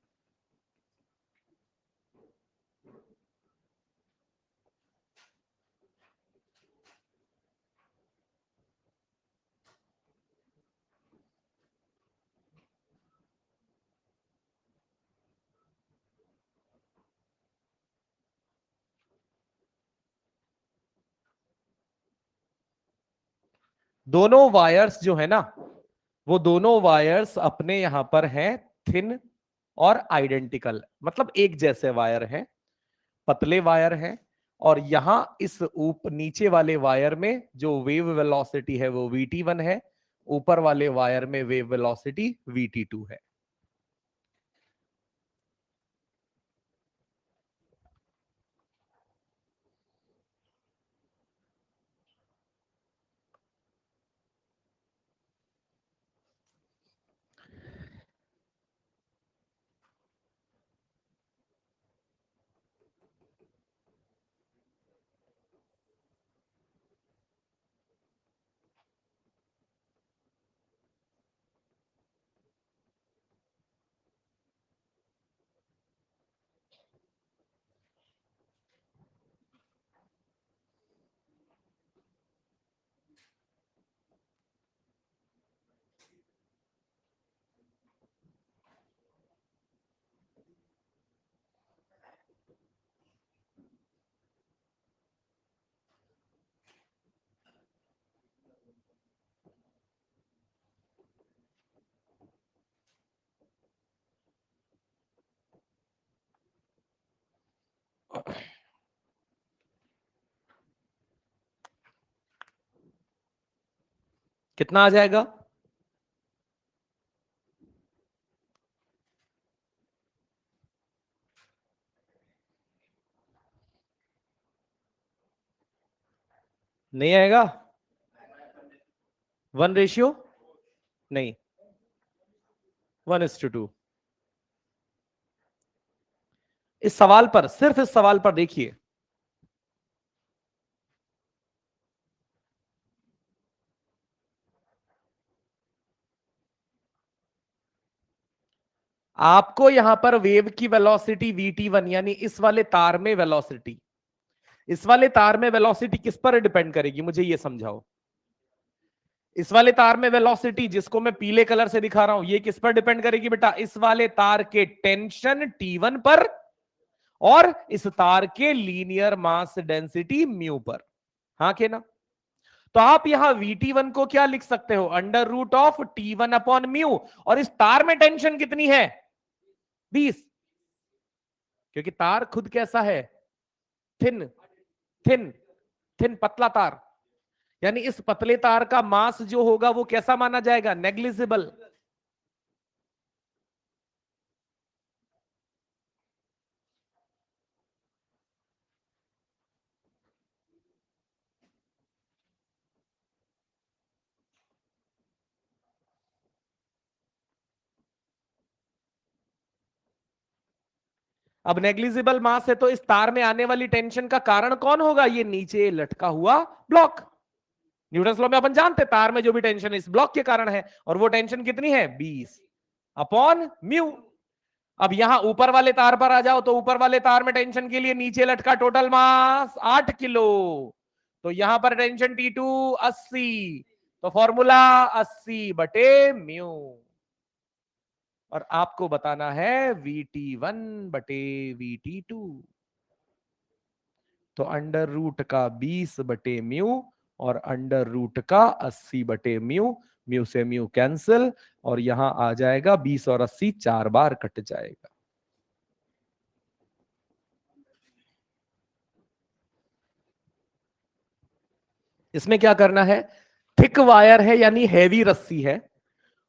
दोनों वायर्स जो है ना, वो दोनों वायर्स अपने यहां पर हैं थिन और आइडेंटिकल, मतलब एक जैसे वायर हैं, पतले वायर हैं। और यहां इस नीचे वाले वायर में जो वेव वेलोसिटी है वो vt1 है, ऊपर वाले वायर में वेव वेलोसिटी vt2 है। कितना आ जाएगा, नहीं आएगा? 1:, नहीं, 1:2। इस सवाल पर, सिर्फ इस सवाल पर देखिए, आपको यहां पर वेव की वेलोसिटी vt1 यानी इस वाले तार में वेलोसिटी, इस वाले तार में वेलोसिटी किस पर डिपेंड करेगी, मुझे ये समझाओ। इस वाले तार में वेलोसिटी जिसको मैं पीले कलर से दिखा रहा हूं, ये किस पर डिपेंड करेगी बेटा? इस वाले तार के टेंशन T1 पर और इस तार के लीनियर मास डेंसिटी म्यू पर। हाँ के ना? तो आप यहां VT1 को क्या लिख सकते हो? √T1/म्यू। और इस तार में टेंशन कितनी है? 20। क्योंकि तार खुद कैसा है? थिन, थिन, थिन, पतला तार। यानी इस पतले तार का मास जो होगा वो कैसा माना जाएगा? नेग्लिजिबल। अब नेग्लिजिबल मास है तो इस तार में आने वाली टेंशन का कारण कौन होगा? ये नीचे लटका हुआ ब्लॉक। न्यूटन लॉ में अपन जानते तार में जो भी टेंशन इस ब्लॉक के कारण है, और वो टेंशन कितनी है? 20/म्यू। अब यहां ऊपर वाले तार पर आ जाओ, तो ऊपर वाले तार में टेंशन के लिए नीचे लटका टोटल मास 8 किलो। तो यहां पर टेंशन T2 80, तो फॉर्मूला 80/म्यू। और आपको बताना है VT1/VT2। तो √का 20/म्यू और √का 80/म्यू, म्यू से म्यू कैंसिल, और यहां आ जाएगा 20 और 80 4 बार कट जाएगा। इसमें क्या करना है? थिक वायर है यानी हैवी रस्सी है,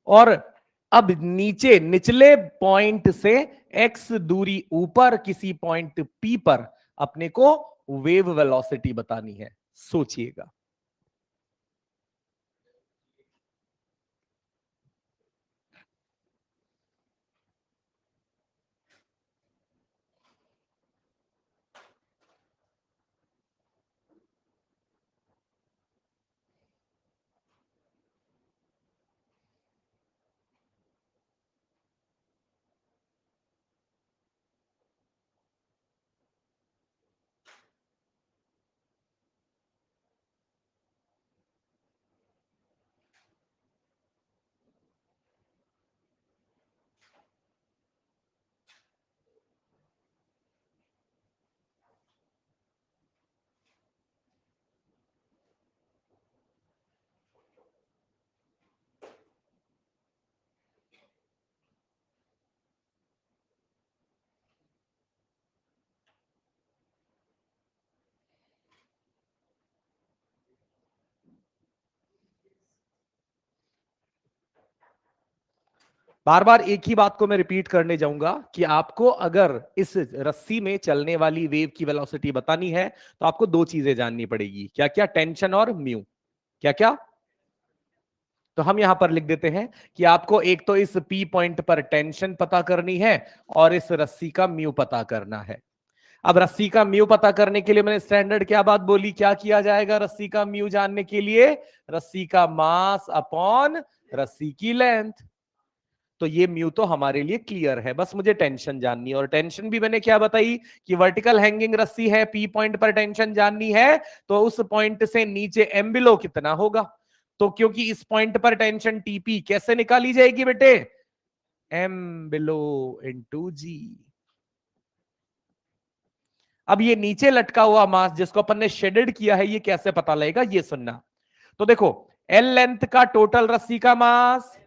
और अब नीचे निचले पॉइंट से x दूरी ऊपर किसी पॉइंट P पर अपने को वेव वेलोसिटी बतानी है। सोचिएगा। बार बार एक ही बात को मैं रिपीट करने जाऊंगा कि आपको अगर इस रस्सी में चलने वाली वेव की वेलोसिटी बतानी है तो आपको दो चीजें जाननी पड़ेगी। क्या क्या? टेंशन और म्यू। क्या क्या? तो हम यहां पर लिख देते हैं कि आपको एक तो इस P पॉइंट पर टेंशन पता करनी है और इस रस्सी का म्यू पता करना है। अब रस्सी का म्यू पता करने के लिए मैंने स्टैंडर्ड क्या बात बोली? क्या किया जाएगा रस्सी का म्यू जानने के लिए? रस्सी का मास अपॉन रस्सी की लेंथ। तो ये म्यू तो हमारे लिए क्लियर है, बस मुझे टेंशन जाननी है। और टेंशन भी मैंने क्या बताई कि वर्टिकल हैंगिंग रस्सी है, P पॉइंट पर टेंशन जाननी है तो उस पॉइंट से नीचे m बिलो कितना होगा? तो क्योंकि इस पॉइंट पर टेंशन TP कैसे निकाली जाएगी बेटे? m बिलो इंटू जी। अब ये नीचे लटका हुआ मास जिसको अपन ने शेडेड किया है, ये कैसे पता लगेगा? ये सुनना। तो देखो, L लेंथ का टोटल रस्सी का मास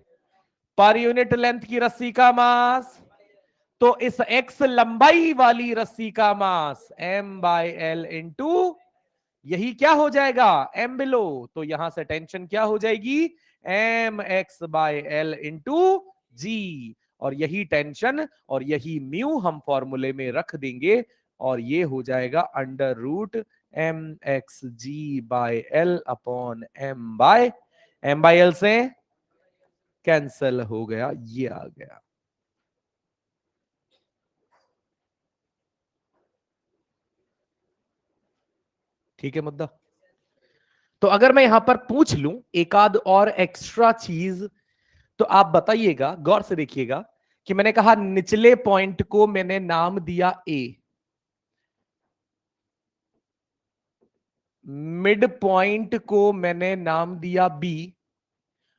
पर यूनिट लेंथ की रस्सी का मास, तो इस x लंबाई वाली रस्सी का मास m/l इंटू, यही क्या हो जाएगा? m below. तो यहां से टेंशन क्या हो जाएगी? mx/l इंटू जी। और यही टेंशन और यही म्यू हम फॉर्मूले में रख देंगे, और ये हो जाएगा √T1 M X G by L upon M by L से कैंसल हो गया, ये आ गया। ठीक है मुद्दा। तो अगर मैं यहां पर पूछ लूं एक आध और एक्स्ट्रा चीज, तो आप बताइएगा, गौर से देखिएगा कि मैंने कहा निचले पॉइंट को मैंने नाम दिया ए, मिड पॉइंट को मैंने नाम दिया बी,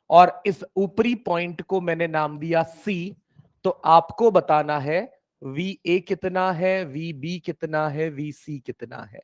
और इस ऊपरी पॉइंट को मैंने नाम दिया सी। तो आपको बताना है वी ए कितना है, वी बी कितना है, वी सी कितना है।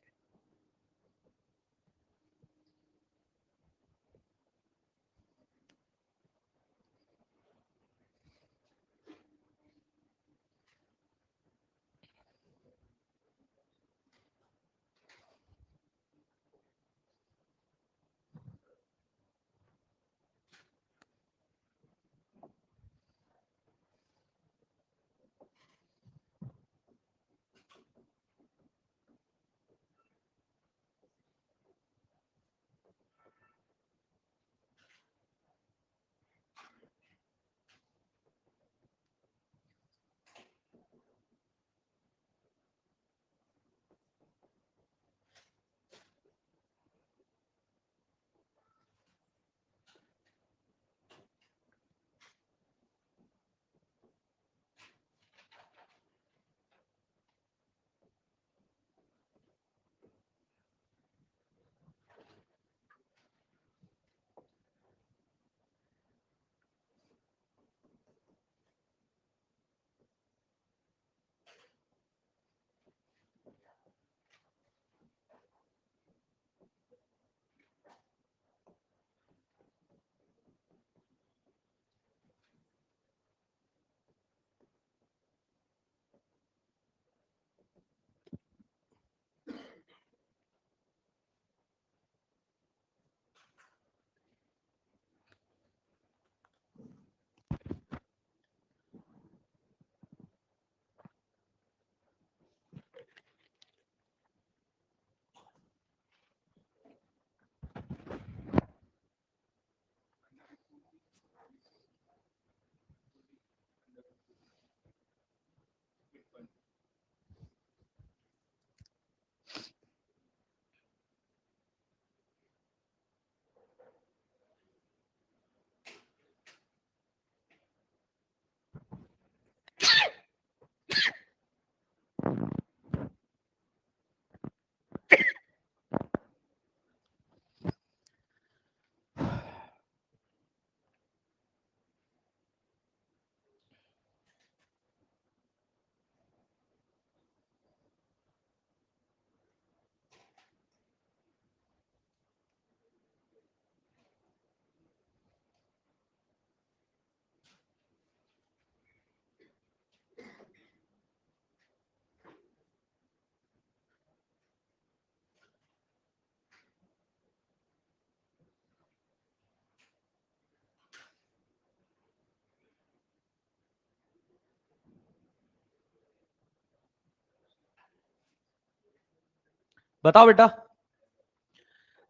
बताओ बेटा,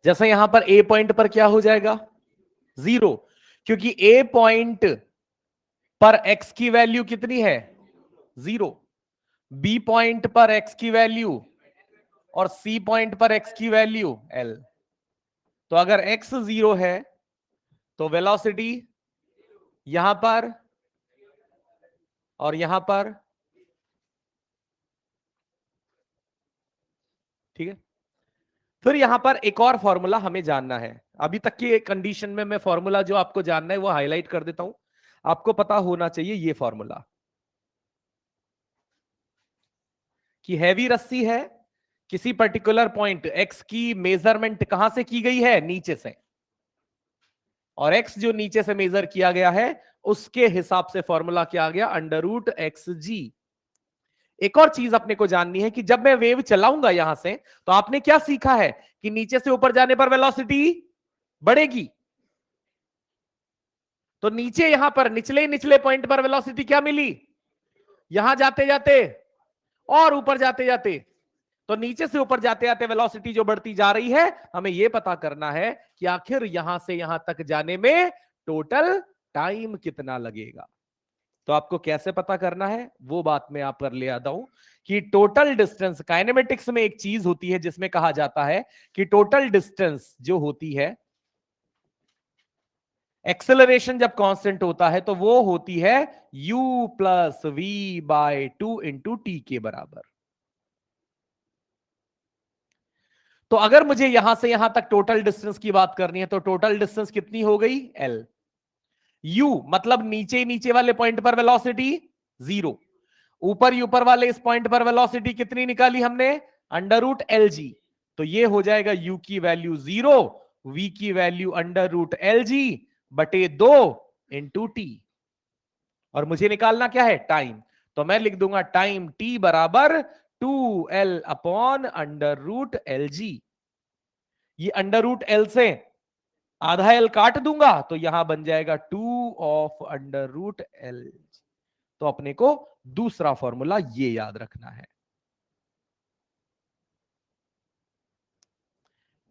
जैसे यहां पर ए पॉइंट पर क्या हो जाएगा, 0, क्योंकि ए पॉइंट पर एक्स की वैल्यू कितनी है, 0। बी पॉइंट पर एक्स की वैल्यू और सी पॉइंट पर एक्स की वैल्यू एल। तो अगर एक्स 0 है तो वेलोसिटी यहां पर और यहां पर, ठीक है। फिर यहां पर एक और फॉर्मूला हमें जानना है। अभी तक की कंडीशन में मैं फॉर्मूला जो आपको जानना है वो हाईलाइट कर देता हूं। आपको पता होना चाहिए ये फॉर्मूला कि हैवी रस्सी है, किसी पर्टिकुलर पॉइंट एक्स की मेजरमेंट कहां से की गई है, नीचे से, और एक्स जो नीचे से मेजर किया गया है उसके हिसाब से फॉर्मूला क्या आ गया, √xg। एक और चीज अपने को जाननी है कि जब मैं वेव चलाऊंगा यहां से, तो आपने क्या सीखा है कि नीचे से ऊपर जाने पर वेलोसिटी बढ़ेगी। तो नीचे यहां पर निचले निचले पॉइंट पर वेलोसिटी क्या मिली, यहां जाते जाते और ऊपर जाते जाते तो नीचे से ऊपर जाते जाते वेलोसिटी जो बढ़ती जा रही है, हमें यह पता करना है कि आखिर यहां से यहां तक जाने में टोटल टाइम कितना लगेगा। तो आपको कैसे पता करना है वो बात मैं आप पर ले आता हूं कि टोटल डिस्टेंस, काइनेमेटिक्स में एक चीज होती है जिसमें कहा जाता है कि टोटल डिस्टेंस जो होती है, एक्सेलरेशन जब कांस्टेंट होता है तो वो होती है u plus V by 2 into T के बराबर। तो अगर मुझे यहां से यहां तक टोटल डिस्टेंस की बात करनी है तो टोटल डिस्टेंस कितनी हो गई, l। u मतलब नीचे नीचे वाले पॉइंट पर वेलोसिटी 0, ऊपर ऊपर वाले इस पॉइंट पर वेलोसिटी कितनी निकाली हमने, अंडर रूट एल जी। तो ये हो जाएगा u की वैल्यू 0, v की value under root L G बटे 2 इंटू टी। और मुझे निकालना क्या है, टाइम। तो मैं लिख दूंगा टाइम t बराबर 2l upon under root L G. ये अंडर रूट एल से आधा एल काट दूंगा तो यहां बन जाएगा 2 ऑफ अंडर रूट एल। तो अपने को दूसरा फॉर्मूला ये याद रखना है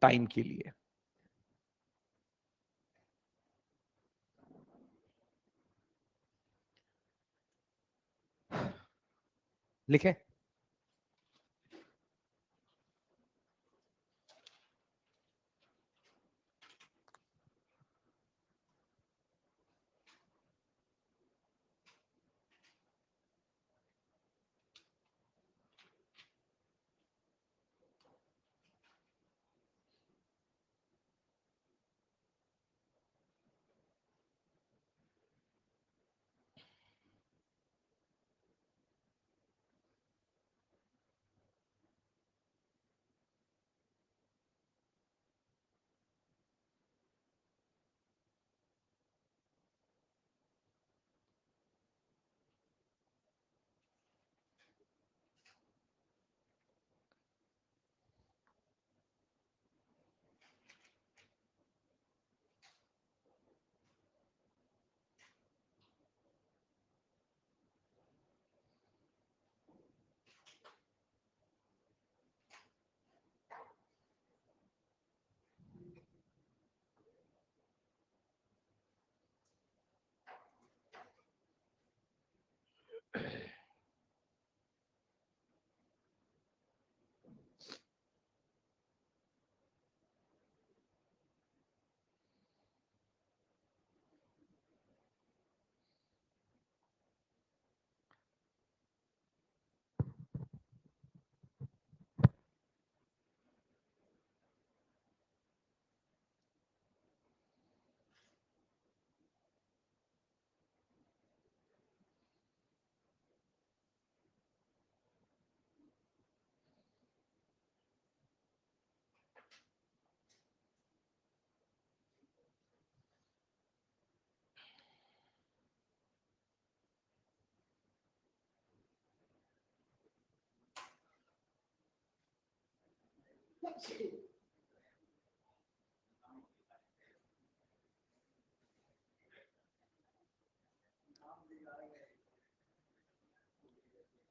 टाइम के लिए। लिखें,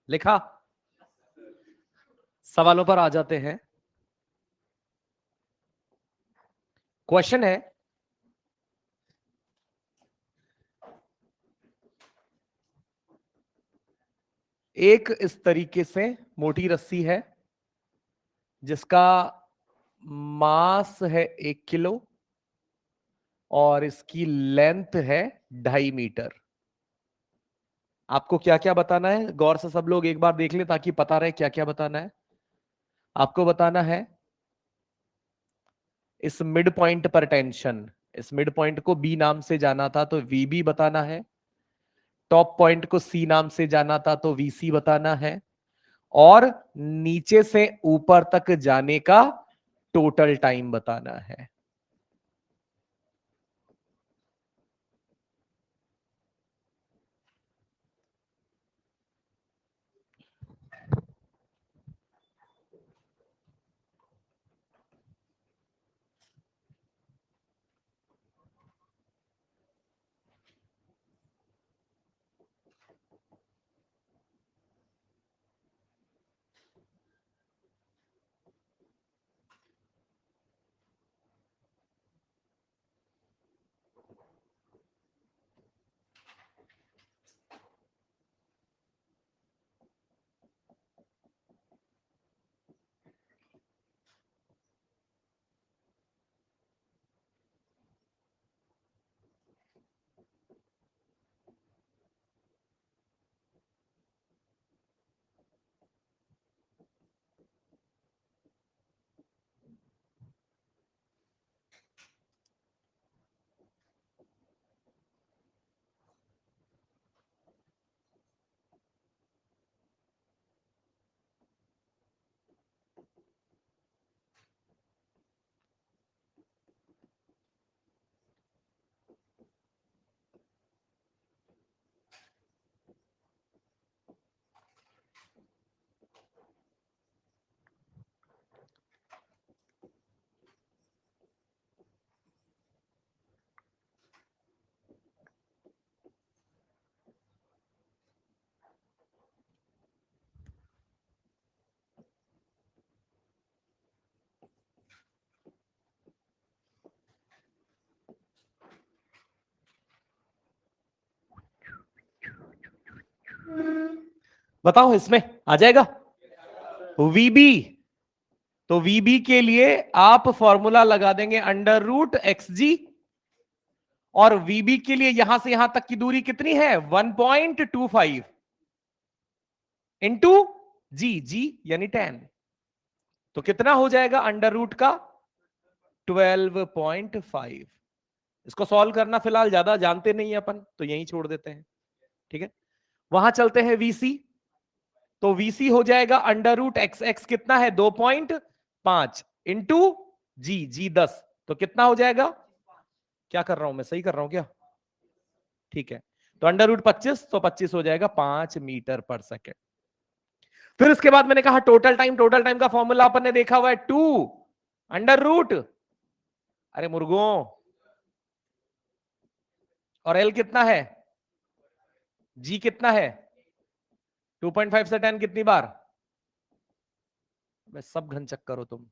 लिखा। सवालों पर आ जाते हैं। क्वेश्चन है, एक इस तरीके से मोटी रस्सी है जिसका मास है 1 किलो और इसकी लेंथ है 2.5 मीटर। आपको क्या क्या बताना है, गौर से सब लोग एक बार देख ले ताकि पता रहे क्या क्या बताना है। आपको बताना है इस मिड पॉइंट पर टेंशन, इस मिड पॉइंट को बी नाम से जाना था तो वीबी बताना है, टॉप पॉइंट को सी नाम से जाना था तो वीसी बताना है, और नीचे से ऊपर तक जाने का टोटल टाइम बताना है। बताओ इसमें आ जाएगा वीबी। तो वीबी के लिए आप फॉर्मूला लगा देंगे अंडर रूट एक्स जी, और वीबी के लिए यहां से यहां तक की दूरी कितनी है 1.25 इंटू जी, जी यानी 10, तो कितना हो जाएगा अंडर रूट का 12.5। इसको सॉल्व करना फिलहाल ज्यादा जानते नहीं है अपन, तो यहीं छोड़ देते हैं, ठीक है। वहां चलते हैं वीसी, तो वीसी हो जाएगा अंडर रूट एक्स, एक्स कितना है 2.5 इंटू जी, जी 10, तो कितना हो जाएगा, क्या कर रहा हूं मैं, सही कर रहा हूं क्या, ठीक है। तो अंडर रूट 25, तो 25 हो जाएगा 5 मीटर पर सेकेंड। फिर इसके बाद मैंने कहा टोटल टाइम, टोटल टाइम का फॉर्मूला अपन ने देखा हुआ है 2 अंडर रूट, अरे मुर्गों, और एल कितना है, जी कितना है 2.5 से 10 कितनी बार, मैं सब घन चक्कर हो तुम।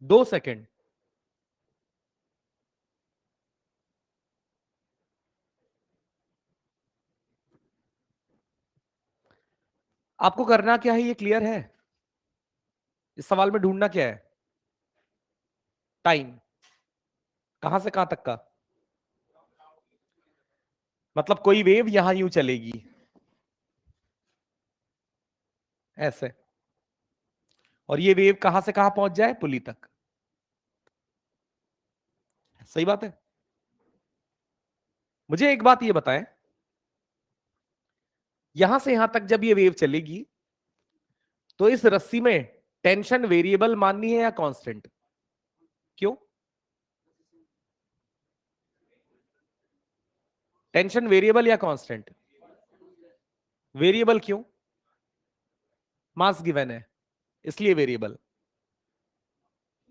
दो सेकंड, आपको करना क्या है ये क्लियर है, इस सवाल में ढूंढना क्या है, टाइम, कहां से कहां तक का, मतलब कोई वेव यहां यूं चलेगी ऐसे, और ये वेव कहां से कहां पहुंच जाए, पुली तक, सही बात है। मुझे एक बात ये बताएं, यहां से यहां तक जब ये वेव चलेगी तो इस रस्सी में टेंशन वेरिएबल माननी है या कांस्टेंट, क्यों, टेंशन वेरिएबल या कांस्टेंट, वेरिएबल क्यों, मास गिवन है इसलिए वेरिएबल।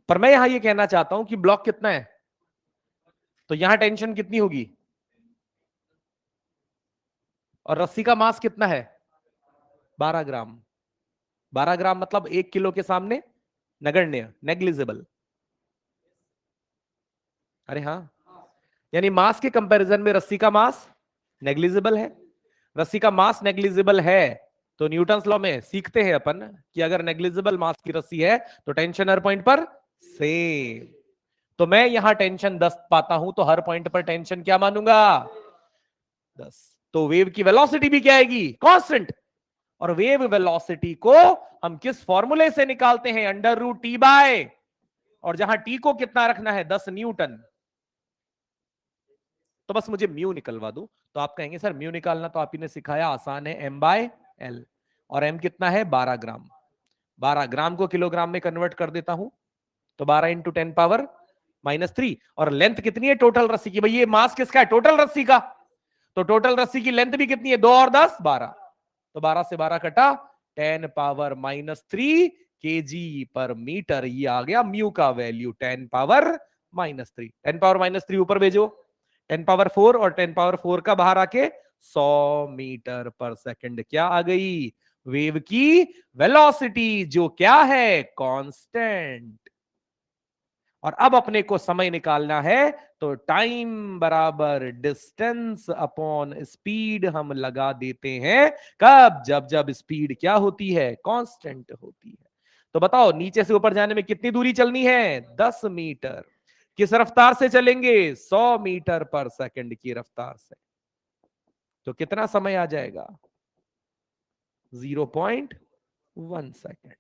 पर मैं यहां ये कहना चाहता हूं कि ब्लॉक कितना है, तो यहां टेंशन कितनी होगी, और रस्सी का मास कितना है 12 ग्राम, 12 ग्राम मतलब 1 किलो के सामने नगण्य, नेग्लिजिबल, अरे हाँ, यानी मास के कंपैरिजन में रस्सी का मास नेग्लिजिबल है, रस्सी का मास नेग्लिजिबल है, तो न्यूटन्स लॉ में सीखते हैं अपन कि अगर नेग्लिजिबल मास की रस्सी है तो टेंशन हर पॉइंट पर सेम, तो मैं यहां टेंशन 10 पाता हूं, तो हर पॉइंट पर टेंशन क्या मानूंगा 10, तो वेव की वेलोसिटी भी क्या आएगी कांस्टेंट, और वेव वेलोसिटी को हम किस फॉर्मूले से निकालते हैं अंडर रूट टी बाय, और जहां टी को कितना रखना है 10 न्यूटन, तो बस मुझे म्यू निकलवा दो, तो आप कहेंगे सर म्यू निकालना तो आप ही ने सिखाया, आसान है, एम बाय एल, और एम कितना है 12 ग्राम, 12 ग्राम को किलोग्राम में कन्वर्ट कर देता हूं, तो 12 इंटू 10⁻³ और लेंथ कितनी है टोटल रस्सी की, भाई ये मास किसका है टोटल रस्सी का, तो टोटल रस्सी की लेंथ भी कितनी है 2 और 10 12, तो 12 से 12 कटा 10⁻³ kg पर मीटर, ये आ गया म्यू का वैल्यू 10⁻³ 10⁻³ ऊपर भेजो 10⁻⁴ और 10⁻⁴ का बाहर आके 100 मीटर पर सेकंड, क्या आ गई वेव की वेलोसिटी, जो क्या है कांस्टेंट, और अब अपने को समय निकालना है, तो टाइम बराबर डिस्टेंस अपॉन स्पीड हम लगा देते हैं। कब? जब जब स्पीड क्या होती है? कांस्टेंट होती है। तो बताओ नीचे से ऊपर जाने में कितनी दूरी चलनी है? 10 मीटर। किस रफ्तार से चलेंगे? 100 मीटर पर सेकंड की रफ्तार से। तो कितना समय आ जाएगा? 0.1 सेकंड।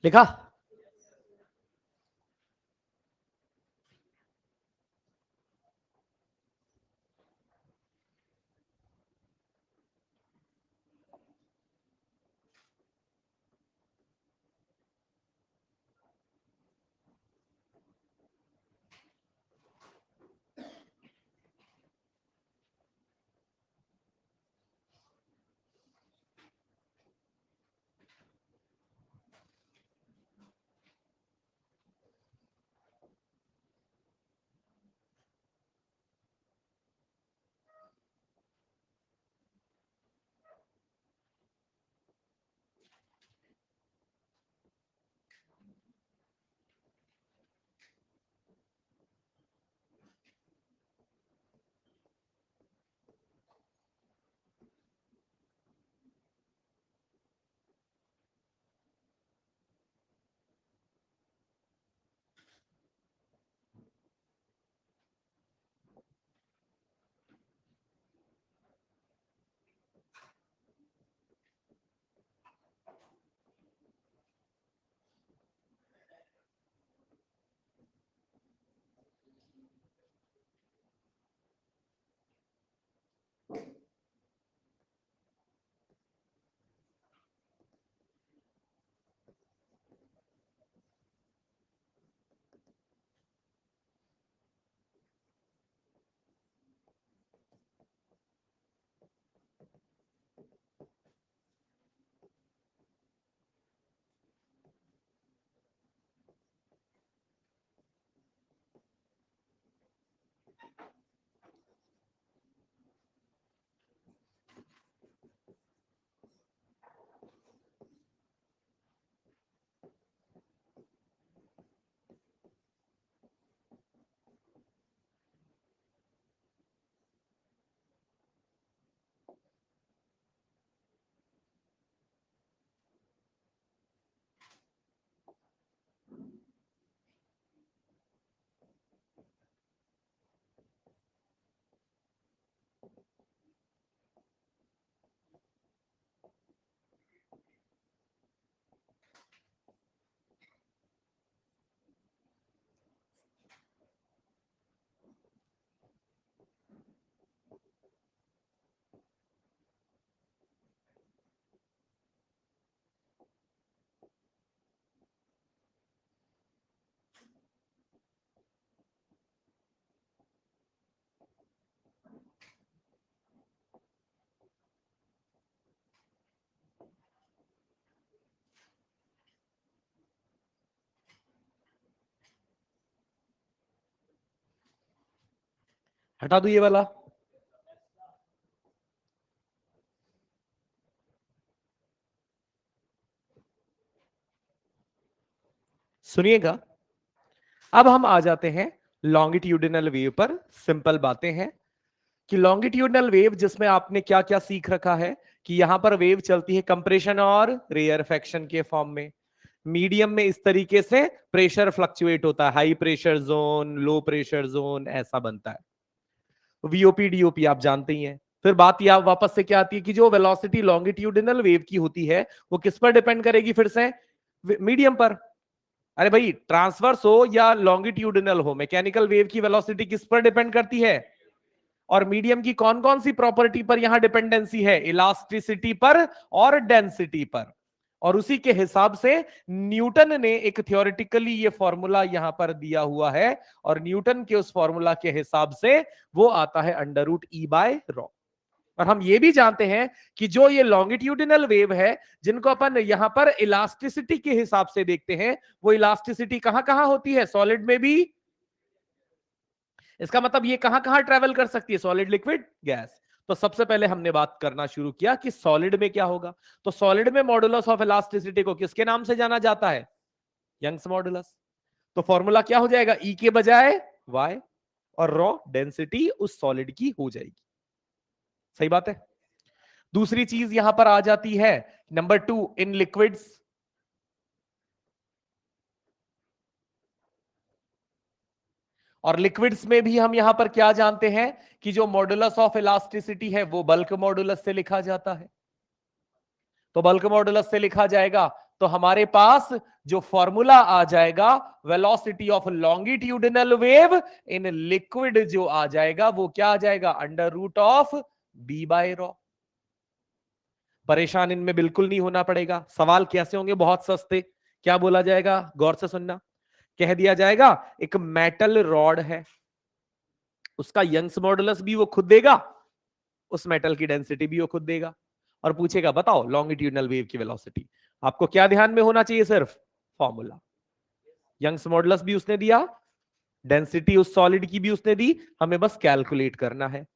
लिखा? हटा दो ये वाला। सुनिएगा, अब हम आ जाते हैं लॉन्गिट्यूडिनल वेव पर। सिंपल बातें हैं कि लॉन्गिट्यूडिनल वेव जिसमें आपने क्या क्या सीख रखा है कि यहां पर वेव चलती है कंप्रेशन और रेयरफेक्शन के फॉर्म में। मीडियम में इस तरीके से प्रेशर फ्लक्चुएट होता है, high pressure zone, low pressure zone ऐसा बनता है। वीओपी डीओपी आप जानते ही हैं। फिर बात यह वापस से क्या आती है कि जो वेलोसिटी लॉन्गिट्यूडिनल वेव की होती है वो किस पर डिपेंड करेगी, फिर से मीडियम पर। अरे भाई ट्रांसवर्स हो या लॉन्गिट्यूडिनल हो, मैकेनिकल वेव की वेलोसिटी किस पर डिपेंड करती है? और मीडियम की कौन कौन सी प्रॉपर्टी पर यहां डिपेंडेंसी है? इलास्टिसिटी पर और डेंसिटी पर। और उसी के हिसाब से न्यूटन ने एक थ्योरेटिकली ये फॉर्मूला यहां पर दिया हुआ है, और न्यूटन के उस फॉर्मूला के हिसाब से वो आता है under root E by rho. और हम ये भी जानते हैं कि जो ये लॉन्गिट्यूडिनल वेव है जिनको अपन यहां पर इलास्टिसिटी के हिसाब से देखते हैं, वो इलास्टिसिटी कहां कहां होती है? सॉलिड में भी। इसका मतलब ये कहां कहां ट्रेवल कर सकती है? Solid, liquid, gas. तो सबसे पहले हमने बात करना शुरू किया कि सॉलिड में क्या होगा। तो सॉलिड में मॉडुलस ऑफ इलास्टिसिटी को किसके नाम से जाना जाता है? Young's modulus. तो फॉर्मूला क्या हो जाएगा? ई के बजाय वाई, और रॉ डेंसिटी उस सॉलिड की हो जाएगी। सही बात है। दूसरी चीज यहां पर आ जाती है नंबर 2, इन लिक्विड्स। और लिक्विड्स में भी हम यहां पर क्या जानते हैं कि जो मॉडुलस ऑफ इलास्टिसिटी है वो बल्क मॉडुलस से लिखा जाता है। तो बल्क मॉडुलस से लिखा जाएगा तो हमारे पास जो फॉर्मूला आ जाएगा velocity of longitudinal wave in liquid जो आ जाएगा वो क्या आ जाएगा? Under root of B by rho. परेशान इनमें बिल्कुल नहीं होना पड़ेगा। सवाल कैसे होंगे? बहुत सस्ते। क्या बोला जाएगा? गौर से सुनना। कह दिया जाएगा एक मेटल रॉड है, उसका यंग्स मॉडुलस भी वो खुद देगा, उस मेटल की डेंसिटी भी वो खुद देगा, और पूछेगा बताओ लॉन्गिट्यूडिनल वेव की वेलोसिटी। आपको क्या ध्यान में होना चाहिए? सिर्फ फॉर्मूला। यंग्स मॉडुलस भी उसने दिया, डेंसिटी उस सॉलिड की भी उसने दी, हमें बस कैलकुलेट करना है।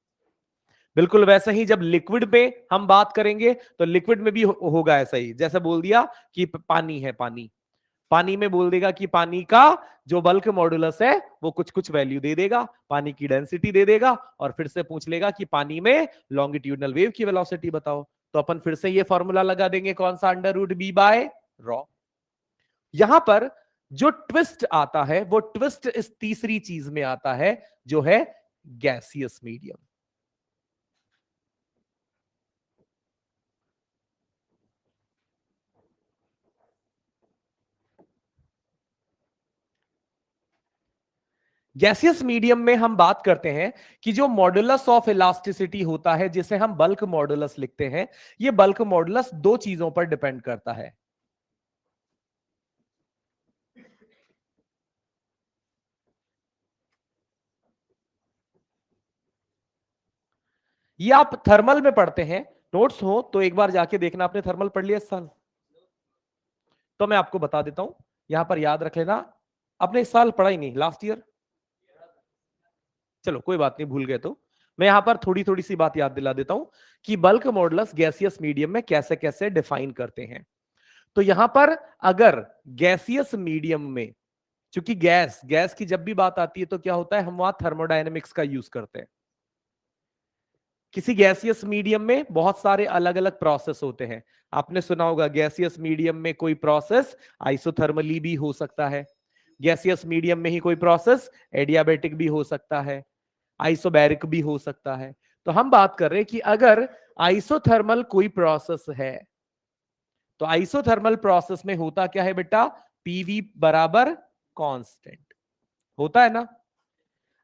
बिल्कुल वैसे ही जब लिक्विड पे हम बात करेंगे तो लिक्विड में भी होगा ऐसा ही। जैसे बोल दिया कि पानी है, पानी, पानी में बोल देगा कि पानी का जो बल्क मॉडुलस है वो कुछ कुछ वैल्यू दे देगा, पानी की डेंसिटी दे देगा, और फिर से पूछ लेगा कि पानी में लॉन्गिट्यूडिनल वेव की वेलोसिटी बताओ। तो अपन फिर से ये फॉर्मूला लगा देंगे, कौन सा? Under root B by rho. यहां पर जो ट्विस्ट आता है वो ट्विस्ट इस तीसरी चीज में आता है जो है गैसियस मीडियम। गैसियस मीडियम में हम बात करते हैं कि जो मॉडुलस ऑफ इलास्टिसिटी होता है जिसे हम बल्क मॉडुलस लिखते हैं, ये बल्क मॉडुलस दो चीजों पर डिपेंड करता है। ये आप थर्मल में पढ़ते हैं, नोट्स हो तो एक बार जाके देखना। आपने थर्मल पढ़ लिया इस साल? तो मैं आपको बता देता हूं, यहां पर याद रख लेना। आपने इस साल पढ़ा ही नहीं, लास्ट ईयर? चलो कोई बात नहीं, भूल गए तो मैं यहां पर थोड़ी थोड़ी सी बात याद दिला देता हूं कि बल्क मॉडुलस गैसियस मीडियम में कैसे कैसे डिफाइन करते हैं। तो यहां पर अगर गैसियस मीडियम में, क्योंकि गैस गैस की जब भी बात आती है तो क्या होता है, हम वहां थर्मोडायनेमिक्स का यूज करते हैं। किसी गैसियस मीडियम में बहुत सारे अलग अलग प्रोसेस होते हैं। आपने सुना होगा गैसियस मीडियम में कोई प्रोसेस आइसोथर्मली भी हो सकता है, गैसियस मीडियम में ही कोई प्रोसेस एडियाबेटिक भी हो सकता है, आइसोबैरिक भी हो सकता है। तो हम बात कर रहे हैं कि अगर आइसोथर्मल कोई प्रोसेस है तो आइसोथर्मल प्रोसेस में होता क्या है बेटा? पीवी बराबर कांस्टेंट होता है ना।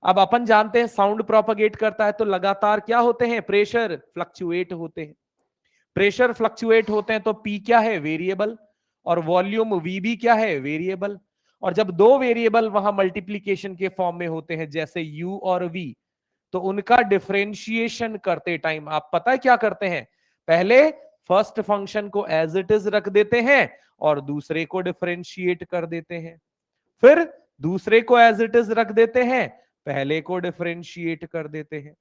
अब अपन जानते हैं साउंड प्रोपगेट करता है तो लगातार क्या होते हैं? प्रेशर फ्लक्चुएट होते हैं। प्रेशर फ्लक्चुएट होते हैं तो पी क्या है? वेरिएबल। और वॉल्यूम वी भी क्या है? वेरिएबल। और जब दो वेरिएबल वहां मल्टीप्लीकेशन के फॉर्म में होते हैं जैसे यू और वी, तो उनका डिफरेंशिएशन करते टाइम आप पता है क्या करते हैं? पहले फर्स्ट फंक्शन को एज इट इज रख देते हैं और दूसरे को डिफरेंशिएट कर देते हैं, फिर दूसरे को एज इट इज रख देते हैं, पहले को डिफरेंशिएट कर देते हैं।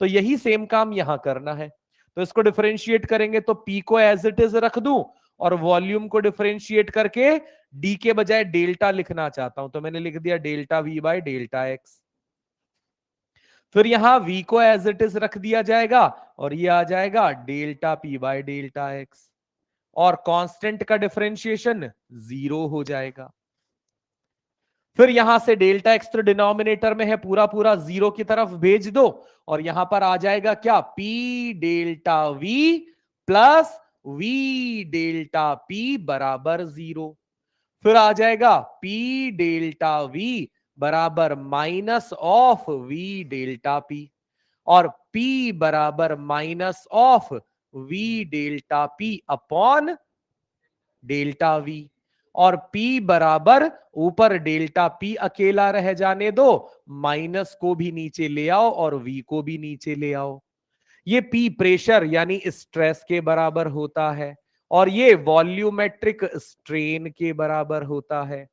तो यही सेम काम यहां करना है। तो इसको डिफरेंशिएट करेंगे तो पी को एज इट इज रख दूं और वॉल्यूम को डिफरेंशिएट करके डी के बजाय डेल्टा लिखना चाहता हूं, तो मैंने लिख दिया delta we by delta x. फिर यहां v को एज इट इज रख दिया जाएगा और ये आ जाएगा delta p by delta x, और कांस्टेंट का डिफरेंशिएशन 0 हो जाएगा। फिर यहां से डेल्टा एक्स तो डिनोमिनेटर में है, पूरा पूरा 0 की तरफ भेज दो, और यहां पर आ जाएगा क्या, p delta v plus v delta p बराबर 0। फिर आ जाएगा p डेल्टा v बराबर minus of v delta p, और p बराबर minus of v delta p upon delta v, और p बराबर ऊपर डेल्टा p अकेला रह जाने दो, माइनस को भी नीचे ले आओ और v को भी नीचे ले आओ। ये p प्रेशर यानी स्ट्रेस के बराबर होता है, और ये वॉल्यूमेट्रिक स्ट्रेन के बराबर होता है,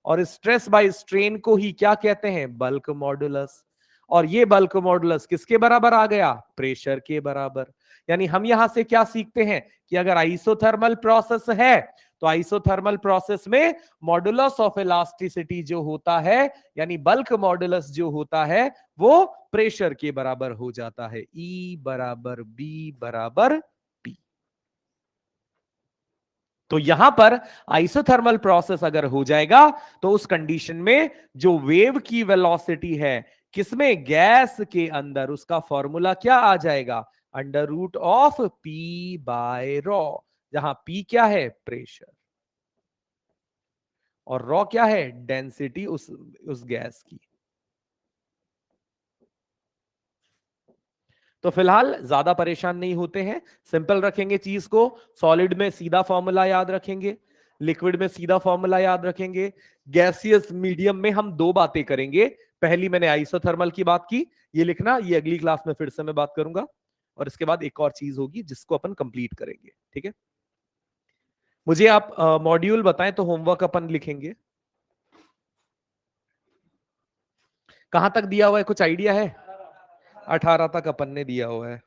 और स्ट्रेस बाय स्ट्रेन को ही क्या कहते हैं, बल्क मॉडुलस। और ये बल्क मॉडुलस किसके बराबर आ गया, प्रेशर के बराबर। यानी हम यहां से क्या सीखते हैं कि अगर आइसोथर्मल प्रोसेस है तो आइसोथर्मल प्रोसेस में मॉडुलस ऑफ इलास्टिसिटी जो होता है, यानी बल्क मॉडुलस जो होता है, वो प्रेशर के बराबर हो जाता है, E बराबर B बराबर P। तो यहां पर आइसोथर्मल प्रोसेस अगर हो जाएगा तो उस कंडीशन में जो वेव की वेलोसिटी है किसमें, गैस के अंदर, उसका फॉर्मूला क्या आ जाएगा, under root of P by rho, जहां पी क्या है, प्रेशर, और रॉ क्या है, डेंसिटी उस गैस की। तो फिलहाल ज्यादा परेशान नहीं होते हैं, सिंपल रखेंगे चीज को। सॉलिड में सीधा फॉर्मूला याद रखेंगे, लिक्विड में सीधा फॉर्मूला याद रखेंगे, गैसियस मीडियम में हम दो बातें करेंगे। पहली मैंने आइसोथर्मल की बात की, ये लिखना, ये अगली क्लास में फिर से मैं बात करूंगा, और इसके बाद एक और चीज होगी जिसको अपन कंप्लीट करेंगे, ठीक है। मुझे आप मॉड्यूल बताएं तो होमवर्क अपन लिखेंगे। कहां तक दिया हुआ है, कुछ आइडिया है? 18 तक अपन ने दिया हुआ है।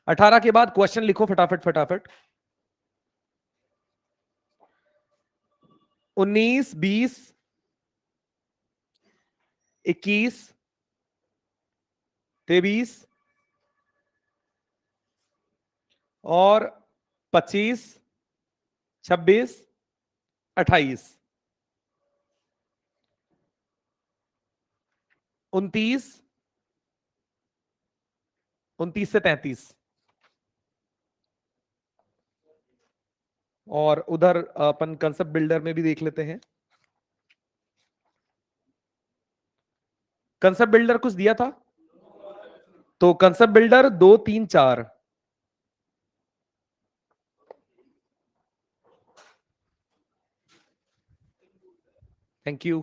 18 के बाद क्वेश्चन लिखो फटाफट फटाफट। 19, 20, 21, 23 और 25, 26, 28, 29, 29 से 33, और उधर अपन कंसेप्ट बिल्डर में भी देख लेते हैं। कंसेप्ट बिल्डर कुछ दिया था, तो कंसेप्ट बिल्डर 2, 3, 4। Thank you.